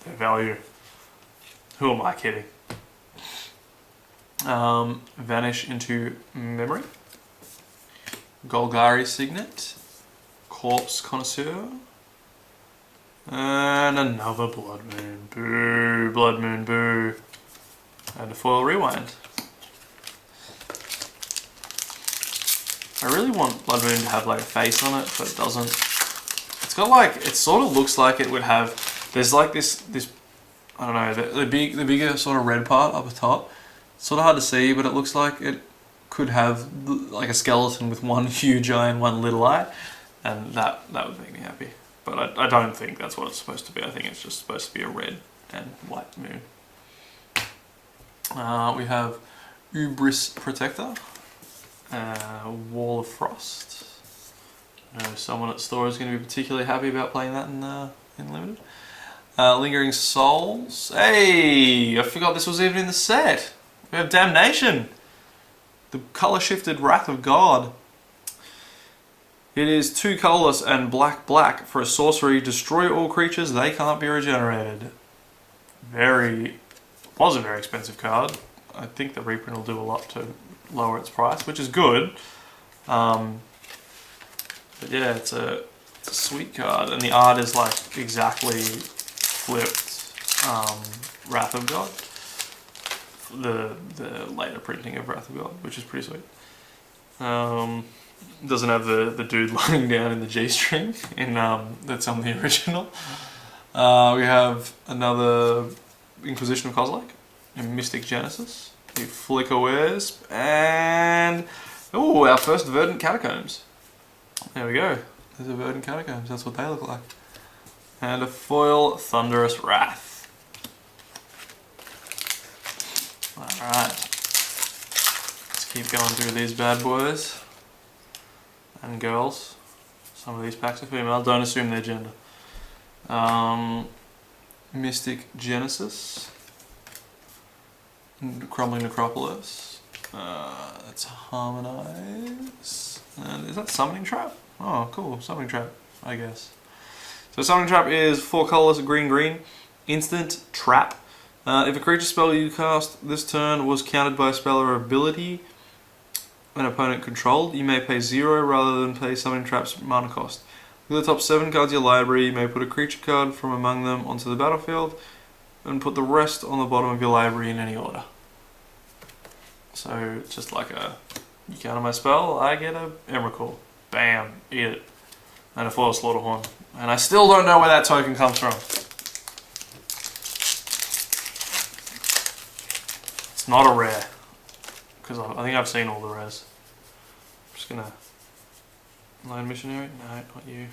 Their value. Who am I kidding? Vanish into Memory. Golgari Signet. Corpse Connoisseur. And another Blood Moon. Boo, Blood Moon, boo. And a foil Rewind. I really want Blood Moon to have like a face on it, but it doesn't. It's got like, it sort of looks like it would have, there's like this I don't know, the bigger sort of red part up the top. It's sort of hard to see, but it looks like it could have like a skeleton with one huge eye and one little eye, and that would make me happy. But I don't think that's what it's supposed to be. I think it's just supposed to be a red and white moon. We have Ubris Protector, Wall of Frost. I know someone at store is going to be particularly happy about playing that in Limited. Lingering Souls. Hey, I forgot this was even in the set. We have Damnation. The color shifted Wrath of God. It is 2 colorless and black for a sorcery. Destroy all creatures. They can't be regenerated. Was a very expensive card. I think the reprint will do a lot to lower its price, which is good. But yeah, it's a sweet card, and the art is like exactly flipped Wrath of God. The later printing of Wrath of God, which is pretty sweet. Doesn't have the dude lying down in the G string in that's on the original. We have another Inquisition of Kozilek, a Mystic Genesis, a Flicker Wisp, and our first Verdant Catacombs. There we go. There's a Verdant Catacombs. That's what they look like. And a foil Thunderous Wrath. Alright. Let's keep going through these bad boys. And girls. Some of these packs are female. Don't assume their gender. Mystic Genesis. Crumbling Necropolis. That's Harmonize. And is that Summoning Trap? Oh, cool. Summoning Trap, I guess. So Summoning Trap is 4 colorless, green, instant trap. If a creature spell you cast this turn was countered by a spell or ability an opponent controlled, you may pay 0 rather than pay Summoning Trap's mana cost. Look at the top 7 cards of your library. You may put a creature card from among them onto the battlefield and put the rest on the bottom of your library in any order. So it's just like you counter my spell, I get a Emrakul. Bam, eat it. And a foil Slaughterhorn. And I still don't know where that token comes from. It's not a rare. Because I think I've seen all the rares. I'm just gonna... Lone Missionary? No, not you.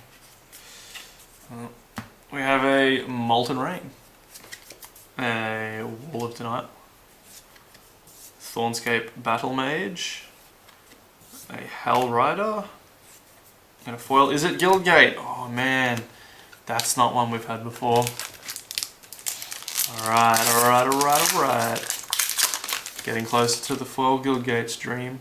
We have a Molten Rain. A Wall of Denial. Thornscape Battle Mage. A Hell Rider. And a foil. Is it Guildgate? Oh man. That's not one we've had before. Alright. Getting closer to the foil Guildgate stream.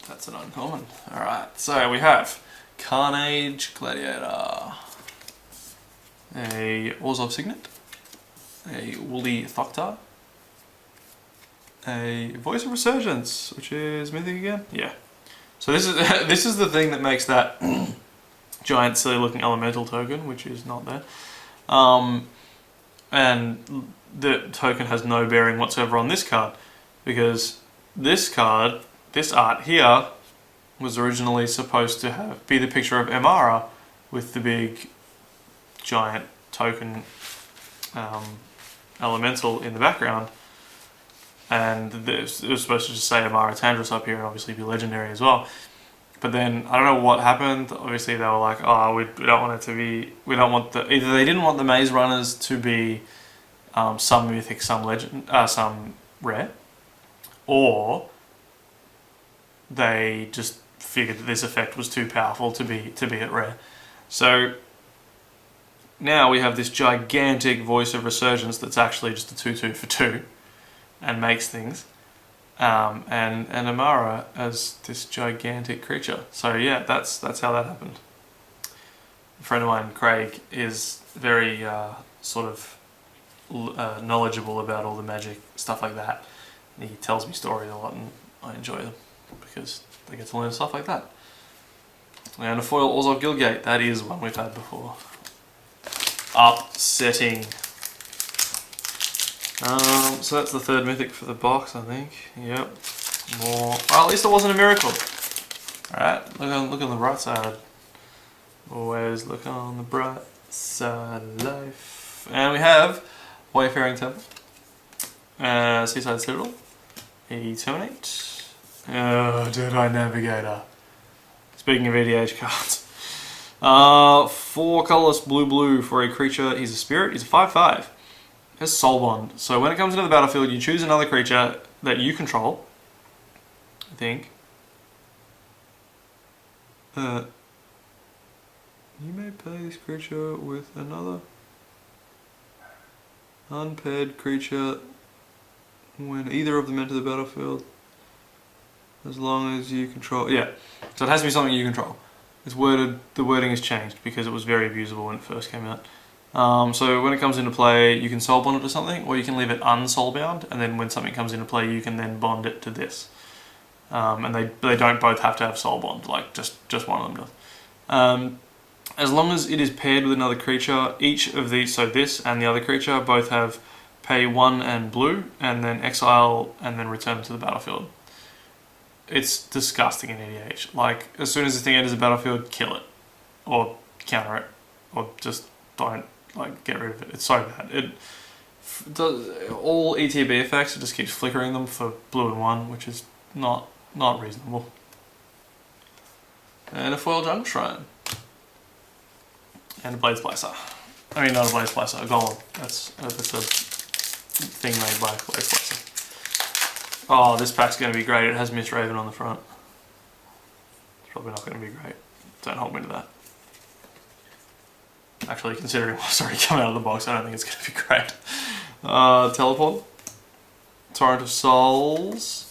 That's an uncommon. Alright, so we have Carnage Gladiator. A Orzhov Signet. A Woolly Thoktar. A Voice of Resurgence, which is Mythic again? Yeah. So this is this is the thing that makes that giant silly looking elemental token, which is not there. And the token has no bearing whatsoever on this card, because this card, this art here, was originally supposed to be the picture of Emara with the big giant token elemental in the background, and it was supposed to just say Emara Tandris up here and obviously be legendary as well. But then I don't know what happened. Obviously they were like, oh, we don't want it to be, we don't want the, either they didn't want the Maze Runners to be some mythic, some legend, some rare, or they just figured that this effect was too powerful to be at rare. So now we have this gigantic Voice of Resurgence that's actually just a 2/2 for 2 and makes things. And Emara as this gigantic creature. So yeah, that's how that happened. A friend of mine, Craig, is very sort of knowledgeable about all the magic, stuff like that. And he tells me stories a lot and I enjoy them because they get to learn stuff like that. And a foil Orzhov Guildgate, that is one we've had before. Upsetting. So that's the third mythic for the box, I think. Yep. More. Well, at least it wasn't a miracle. Alright, look on the bright side. Always look on the bright side of life. And we have Wayfaring Temple, Seaside Citadel, a Terminate, Deadeye Navigator. Speaking of EDH cards. 4 colorless blue for a creature. He's a spirit. He's a 5/5. Has Soul Bond. So when it comes into the battlefield, you choose another creature that you control. I think. You may play this creature with another unpaired creature when either of them enter the battlefield, as long as you control. Yeah, so it has to be something you control. It's worded. The wording has changed because it was very abusable when it first came out. So when it comes into play, you can soul bond it to something, or you can leave it unsoulbound, and then when something comes into play, you can then bond it to this. And they don't both have to have soul bond. Like just one of them does. As long as it is paired with another creature, each of these, so this and the other creature, both have pay 1 and blue, and then exile, and then return to the battlefield. It's disgusting in EDH. Like, as soon as the thing enters the battlefield, kill it. Or counter it. Or just don't, like, get rid of it. It's so bad. It does all ETB effects, it just keeps flickering them for blue and 1, which is not reasonable. And a foil Jungle Shrine. And a Blade Splicer. I mean, not a Blade Splicer, a Golem. That's a thing made by Blade Splicer. Oh, this pack's going to be great. It has Mist Raven on the front. It's probably not going to be great. Don't hold me to that. Actually, considering what's already come out of the box, I don't think it's going to be great. Teleport. Torrent of Souls.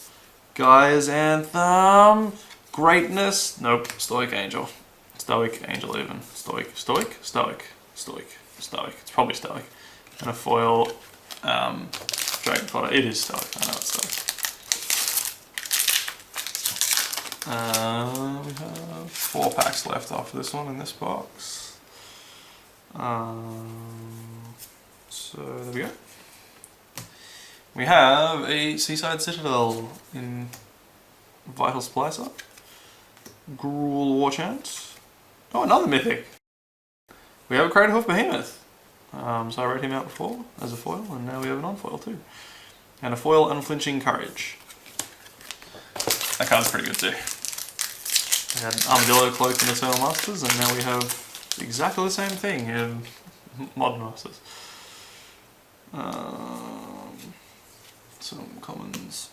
Gaia's Anthem. Greatness. Nope. Stoic Angel. Stoic Angel even. Stoic. It's probably Stoic. And a foil Dragon Fodder. It is Stoic. I know it's Stoic. We have 4 packs left after this one in this box. So there we go. We have a Seaside Citadel in Vital Splicer. Gruul Warchant. Oh, another mythic. We have a Crater Hoof Behemoth. So I wrote him out before as a foil, and now we have an on-foil too. And a foil Unflinching Courage. That card's pretty good too. We had Armadillo Cloak in Eternal Masters, and now we have exactly the same thing in Modern Masters. Some commons.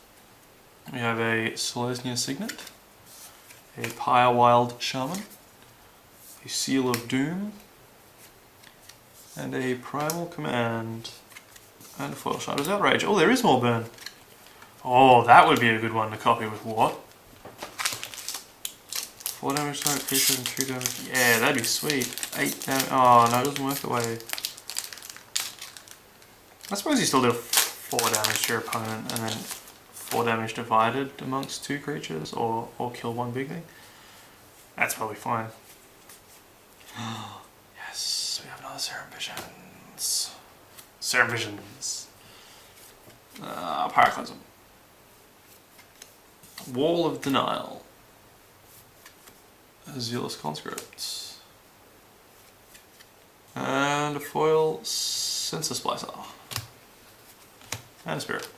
We have a Selesnya Signet, a Pyrewild Shaman, a Seal of Doom, and a Primal Command, and a foil Shard's Outrage. Oh, there is more burn. Oh, that would be a good one to copy with what? 4 damage to target creature and 2 damage. Yeah, that'd be sweet. 8 damage. Oh, no, it doesn't work that way. I suppose you still do 4 damage to your opponent and then 4 damage divided amongst 2 creatures, or kill 1 big thing. That's probably fine. Yes, we have another Serum Visions. Serum Visions. Pyroclasm. Wall of Denial. Zealous Conscript. And a foil Sensor Splicer. And a Spirit.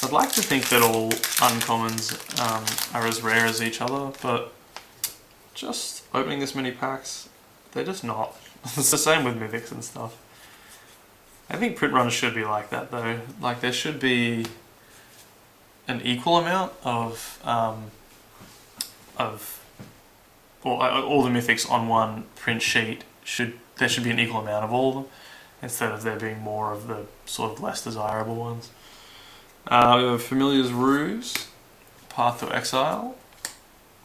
I'd like to think that all uncommons are as rare as each other, but just opening this many packs, they're just not. It's the same with mythics and stuff. I think print runs should be like that though. Like there should be an equal amount of all the mythics on one print sheet. There should be an equal amount of all of them, instead of there being more of the sort of less desirable ones. We have Familiar's Ruse, Path to Exile,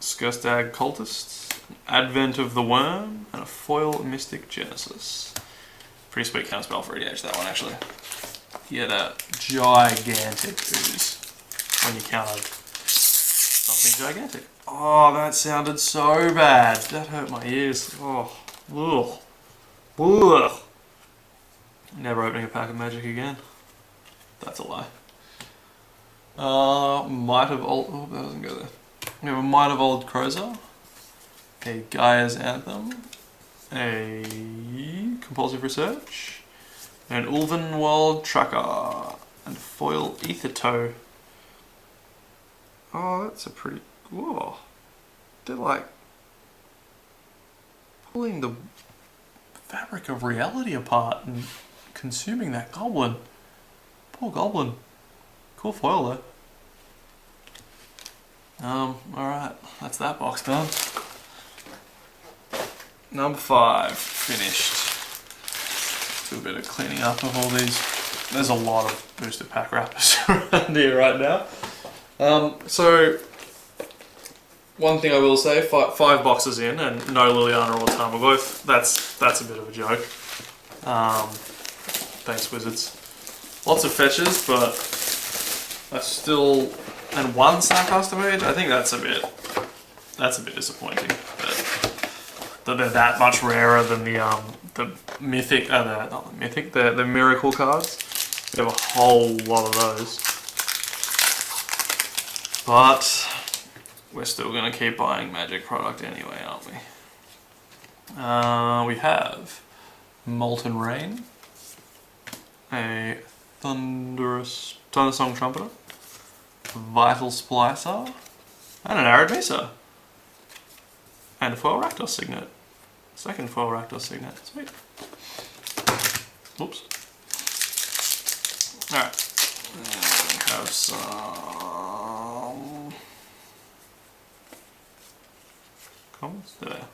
Skirstag Cultist, Advent of the Worm, and a foil Mystic Genesis. Pretty sweet counterspell for EDH, that one actually. You get a gigantic ooze when you countered something gigantic. Oh, that sounded so bad. That hurt my ears. Oh, ugh. Ugh. Never opening a pack of Magic again. That's a lie. Might of Old... Oh, that doesn't go there. We have a Might of Old Crozer, a Gaia's Anthem, a Compulsive Research, an Ulven World Tracker, and foil Ether Toe. Oh, that's a pretty... Whoa. They're like pulling the fabric of reality apart and consuming that goblin. Poor goblin. Cool foil though. Alright, that's that box done. Number 5, finished. Do a bit of cleaning up of all these. There's a lot of booster pack wrappers around here right now. So, one thing I will say, 5 boxes in and no Liliana or Tarmogoyf, that's a bit of a joke. Thanks Wizards. Lots of fetches, but I still... And 1 Snapcaster Mage, I think that's a bit disappointing. That they're that much rarer than the mythic, not the mythic, the miracle cards. We have a whole lot of those. But we're still going to keep buying Magic product anyway, aren't we? We have Molten Rain, a Thundersong Trumpeter, Vital Splicer, and an Arid Mesa. And a foil Rakdos Signet. Second foil Rakdos Signet. Sweet. Oops. Alright. We have some commons. There.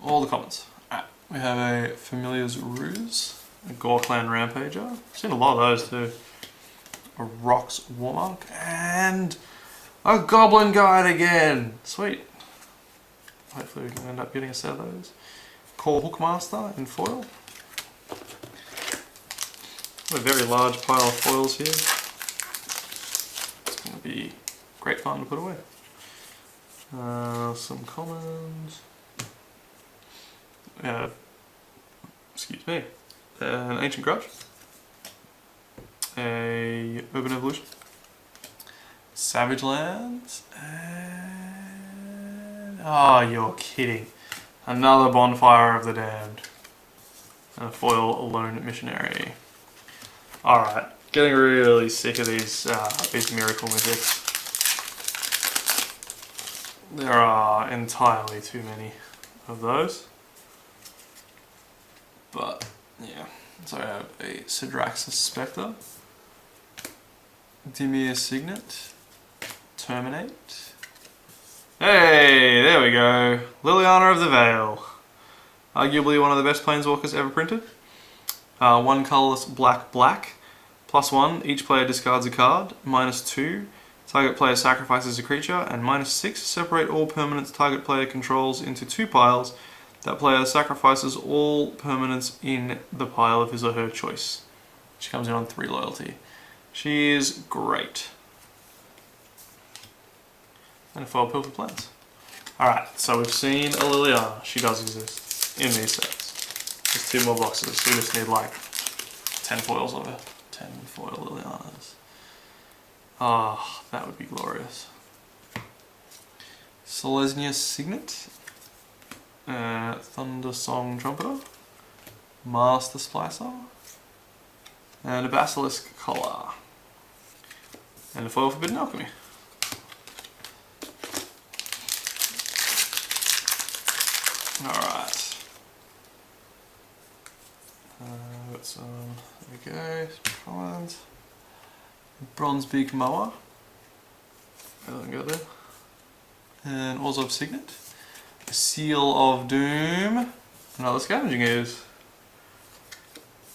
All the commons. Alright. We have a Familiar's Ruse, a Gorklan Rampager. I've seen a lot of those too. A Rox Warmark, and a Goblin Guide again. Sweet. Hopefully we can end up getting a set of those. Core Hookmaster in foil. A very large pile of foils here. It's going to be great fun to put away. Some commons. Excuse me. An Ancient Grudge. A Urban Evolution. Savage Lands. And... Oh, you're kidding. Another Bonfire of the Damned. And a foil Lone Missionary. Alright, getting really sick of these Miracle Mythics. There are entirely too many of those. But, yeah. So I have a Sidraxis Spectre, Dimir Signet, Terminate. Hey, there we go. Liliana of the Veil. Arguably one of the best Planeswalkers ever printed. 1 colourless black, +1, each player discards a card. -2, target player sacrifices a creature. And -6, separate all permanents target player controls into 2 piles. That player sacrifices all permanents in the pile of his or her choice. She comes in on 3 loyalty. She is great. And a foil Pilfer Plans. Alright, so we've seen a Liliana. She does exist in these sets. There's 2 more boxes, so we just need like 10 foils of her. 10 foil Lilianas. Ah, that would be glorious. Selesnya Signet. Thundersong Trumpeter. Master Splicer. And a Basilisk Collar. And a foil Forbidden Alchemy. Alright. Got some, there we go, some commons. Bronzebeak Mower. That doesn't go there. And Orzhov Signet. A Seal of Doom. Another Scavenging Ooze.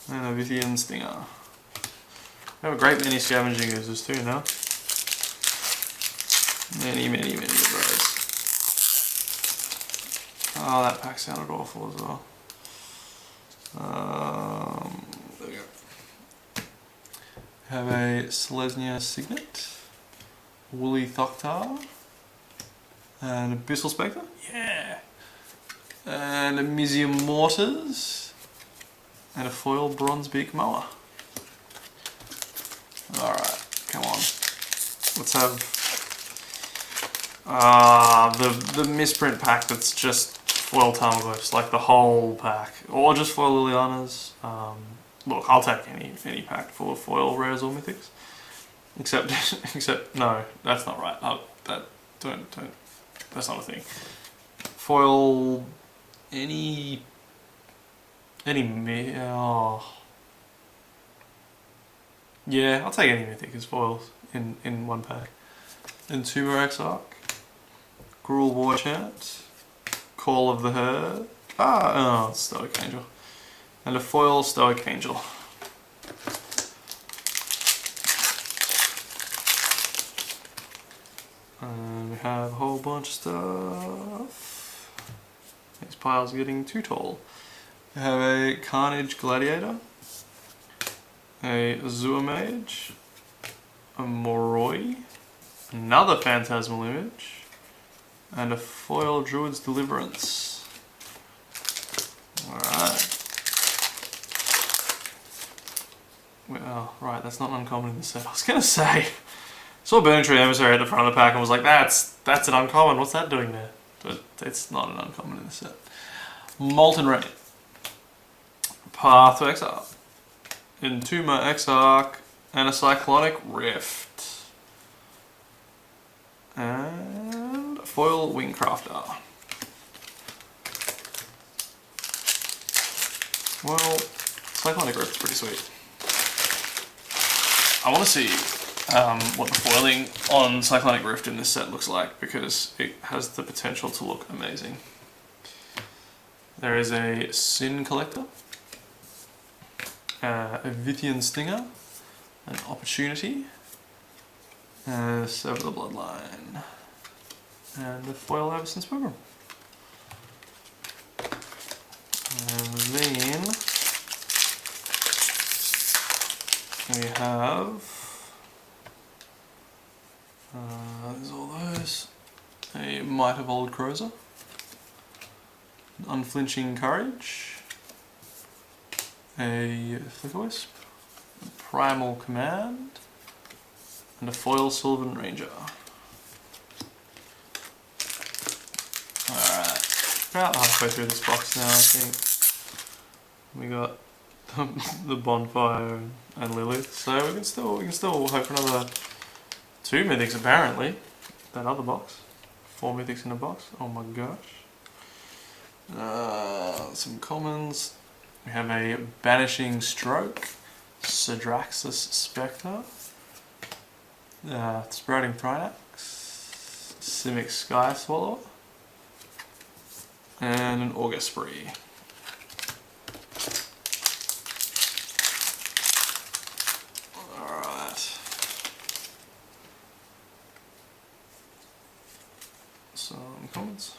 And a Vithian Stinger. We have a great many Scavenging Oozes too now. Many of those. Oh, that pack sounded awful as well. have a Selesnya Signet, Woolly Thoktar, and Abyssal Spectre, yeah, and a Mizium Mortars, and a foil Bronzebeak Mower. Alright, come on. Let's have the misprint pack that's just foil Tamaglyphs, like the whole pack, or just foil Lilianas. Look, I'll take any pack full of foil rares or mythics, except no, that's not right. Don't. That's not a thing. Foil any. Oh. Yeah, I'll take any mythic as foils in one pack. Entomber Exarch, Gruul Warchant, Call of the Herd, Stoic Angel, and a foil Stoic Angel. And we have a whole bunch of stuff. These piles are getting too tall. We have a Carnage Gladiator, a Azure Mage, a Moroi, another Phantasmal Image, and a foil Druid's Deliverance. Alright. Well, right, that's not uncommon in the set. I was gonna say, saw Burning Tree Emissary at the front of the pack and was like, that's an uncommon, what's that doing there? But it's not an uncommon in the set. Molten Rain, Path to Exile, Entomber Exarch, and a Cyclonic Rift. And a foil Wingcrafter. Well, Cyclonic Rift's pretty sweet. I want to see what the foiling on Cyclonic Rift in this set looks like, because it has the potential to look amazing. There is a Sin Collector, a Vithian Stinger, an Opportunity, and Sever the Bloodline, and the foil Avacyn's Program. And then we have, there's all those, a Might of Old Crozer, Unflinching Courage, a Flickerwisp, a Primal Command, and a foil Sylvan Ranger. Alright, about halfway through this box now, I think. We got the Bonfire and Lilith, so we can still hope for another 2 mythics apparently. That other box. 4 mythics in a box. Oh my gosh. Some commons. We have a Banishing Stroke, Sidraxis Spectre, Sprouting Thrynax, Simic Sky Swallower, and an Auguspree. Alright. Some commons.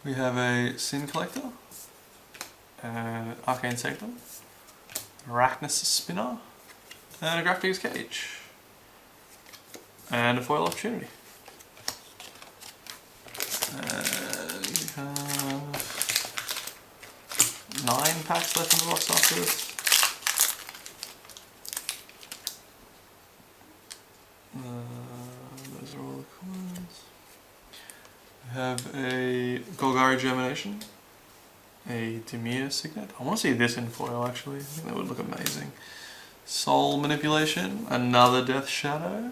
We have a Sin Collector, an Arcane Sanctum, Arachnus Spinner, and a Grafdigger's Cage, and a foil Opportunity. And we have 9 packs left in the box after this. Those are all the commons. We have a Golgari Germination, a Dimir Signet. I want to see this in foil actually, I think that would look amazing. Soul Manipulation, another Death Shadow,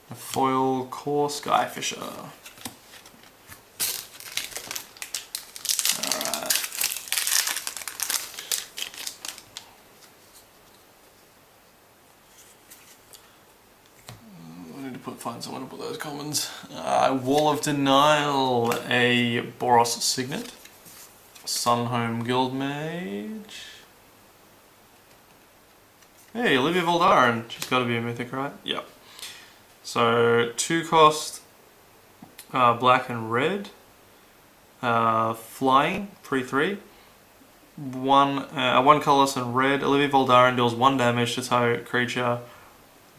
a foil Core Skyfisher. Alright. I need to find someone to put those commons. Wall of Denial, a Boros Signet, Sunhome Guildmage. Hey, Olivia Voldaren, she's got to be a mythic, right? Yep. So 2 cost, black and red, flying 3/3, one colorless and red. Olivia Voldaren deals 1 damage to target creature.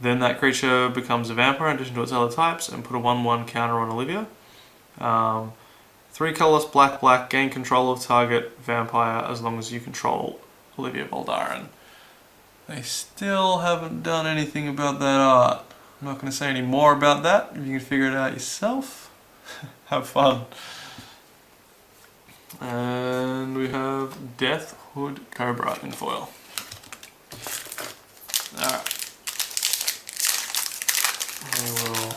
Then that creature becomes a vampire in addition to its other types, and put a 1/1 counter on Olivia. 3 colorless black, gain control of target vampire as long as you control Olivia Voldaren. They still haven't done anything about that art. I'm not going to say any more about that. If you can figure it out yourself, have fun. And we have Death Hood Cobra in foil. Alright. We will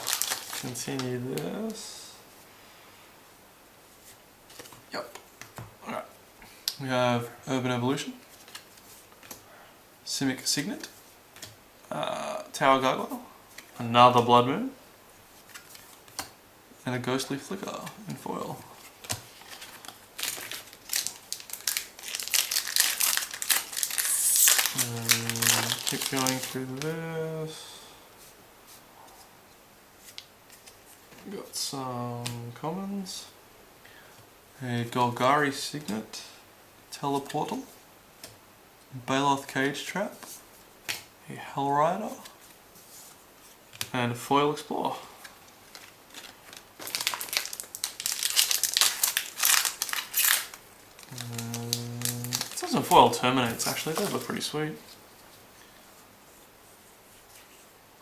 continue this. Yep. Alright. We have Urban Evolution, Simic Signet, Tower Gargoyle, another Blood Moon, and a Ghostly Flicker in foil. Keep going through this. Got some commons. A Golgari Signet, Teleportal, Baloth Cage Trap, a Hellrider, and a Foil Explorer. It says some foil terminates actually, those look pretty sweet.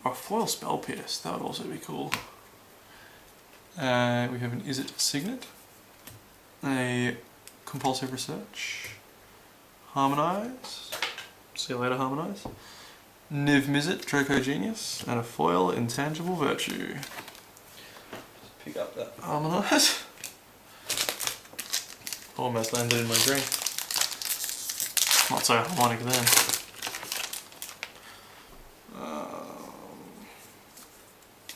Or a foil Spell Pierce, that would also be cool. We have an Is It Signet, a Compulsive Research, Harmonize, see you later Harmonize, Niv Mizzet, Draco Genius, and a foil Intangible Virtue. Just pick up that Harmonize. Almost landed in my drink. Not so harmonic then.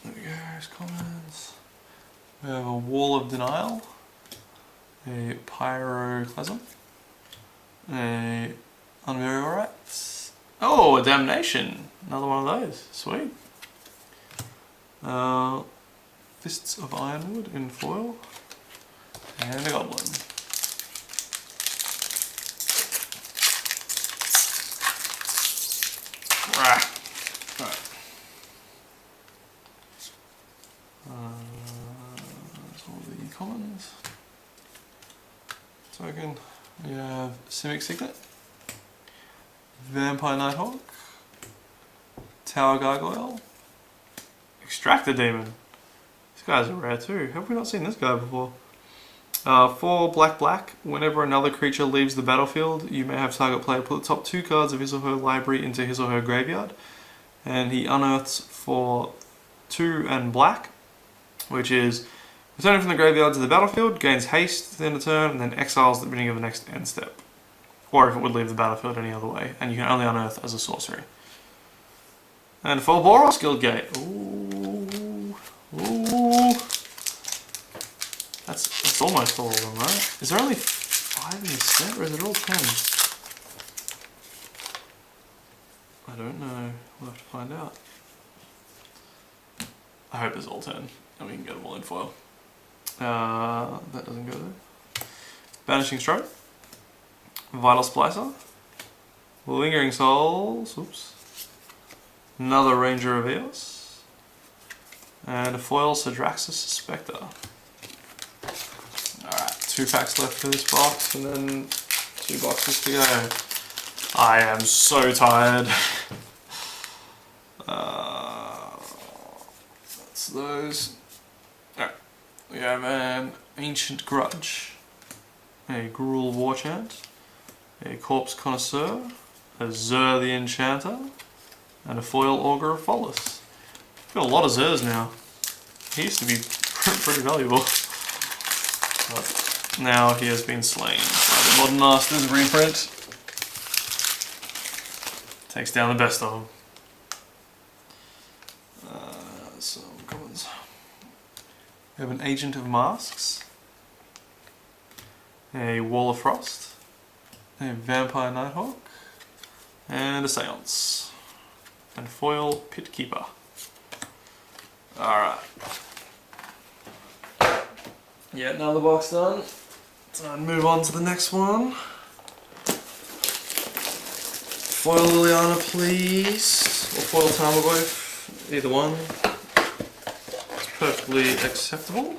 There we go, there's comments. We have a Wall of Denial, a Pyroclasm, a Unburial Rites. Oh, a Damnation! Another one of those. Sweet. Fists of Ironwood in foil, and a Goblin. Right. That's all the commons. Token. We have Simic Signet, Vampire Nighthawk, Tower Gargoyle, Extractor Demon. These guys are rare too. Have we not seen this guy before? 4 black. Whenever another creature leaves the battlefield, you may have target player put the top 2 cards of his or her library into his or her graveyard. And he unearths for 2 and black, which is returning from the graveyard to the battlefield, gains haste at the end of turn, and then exiles at the beginning of the next end step. Or if it would leave the battlefield any other way, and you can only unearth as a sorcery. And 4 Boros Guildgate. Ooh. Ooh. That's almost all of them, right? Is there only 5 in this set, or is it all 10? I don't know. We'll have to find out. I hope it's all 10, and we can get them all in foil. That doesn't go there. Banishing Stroke, Vital Splicer, Lingering Souls, oops, another Ranger of Eos, and a foil Sidraxis Spectre. Alright, 2 packs left for this box, and then 2 boxes to go. I am so tired. That's those. Alright, we have an Ancient Grudge, a Gruul Warchant, a Corpse Connoisseur, a Zur the Enchanter, and a foil Augur of Follis. Got a lot of Zurs now. He used to be pretty valuable. But now he has been slain by the Modern Masters reprint. Takes down the best of them. Some commons. We have an Agent of Masks, a Wall of Frost, a Vampire Nighthawk, and a Seance. And foil Pit Keeper. Alright. Yeah, another box done. So I'll move on to the next one. foil Liliana, please. Or foil Tarmogoyf. Either one. It's perfectly acceptable.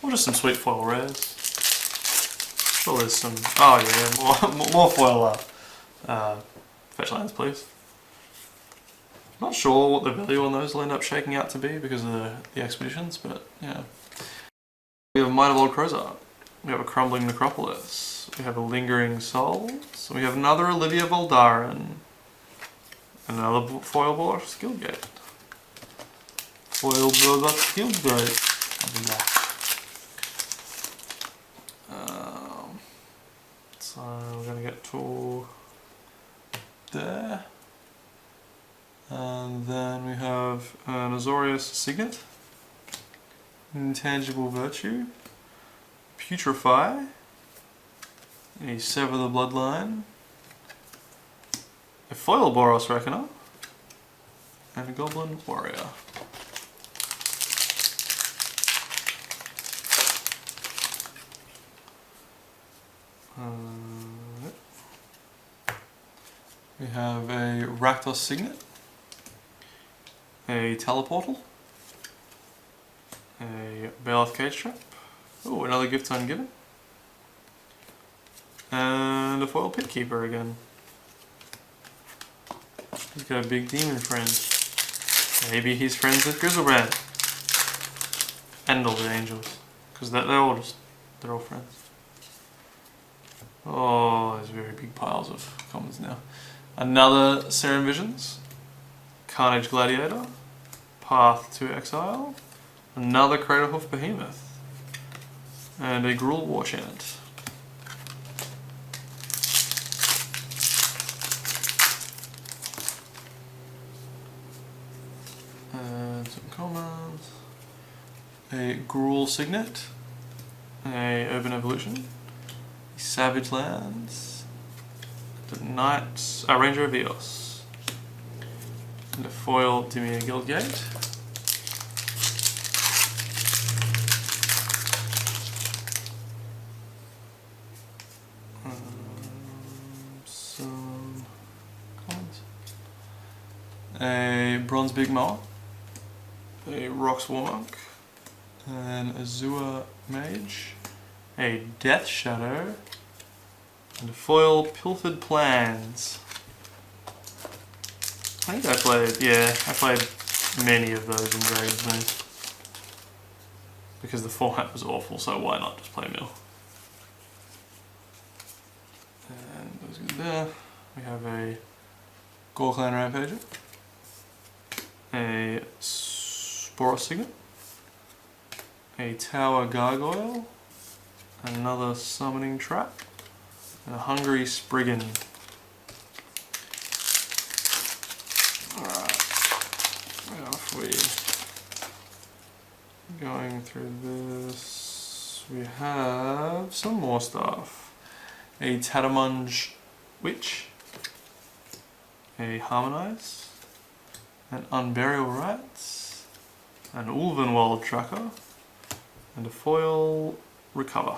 Or just some sweet foil rares. Sure, there's some. Oh yeah, more foil fetch lands, please. Not sure what the value on those will end up shaking out to be because of the expeditions, but yeah. We have Might of Old Crozart. We have a Crumbling Necropolis. We have a Lingering Souls. We have another Olivia Voldaren. Another foil Boros Guildgate. Foil Boros Guildgate. I'll be back. So we're going to get to there. And then we have an Azorius Signet. Intangible Virtue. Putrefy. A Sever the Bloodline. A foil Boros Reckoner. And a Goblin Warrior. We have a Rakdos Signet. A Teleportal. A Baloth Cage Trap. Oh, another Gift Ungiven. And a foil Pitkeeper again. He's got a big demon friend. Maybe he's friends with Grizzlebrand. And all the angels. Because they're all friends. Oh, there's very big piles of commons now. Another Serum Visions. Carnage Gladiator. Path to Exile. Another Craterhoof Behemoth. And a Gruul Warchant. And some commons. A Gruul Signet. A Urban Evolution. Savage Lands. The Knights. Ranger of Eos. And a foil Dimir Guildgate. Some commons. A Bronze Big Mower. A Rox Warmonk. An Azure Mage. A Death Shadow. And a foil Pilfered Plans. I think I played many of those in Graves, mate. Because the format was awful, so why not just play mill? And those go there. We have a Gorklan Rampager. A Sporos Signet. A Tower Gargoyle. Another Summoning Trap. And a Hungry Spriggan. Alright. Right off we going through this. We have some more stuff. A Tatamung Witch. A Harmonize. An Unburial Rites. An Ulvenwald Tracker. And a foil Recover.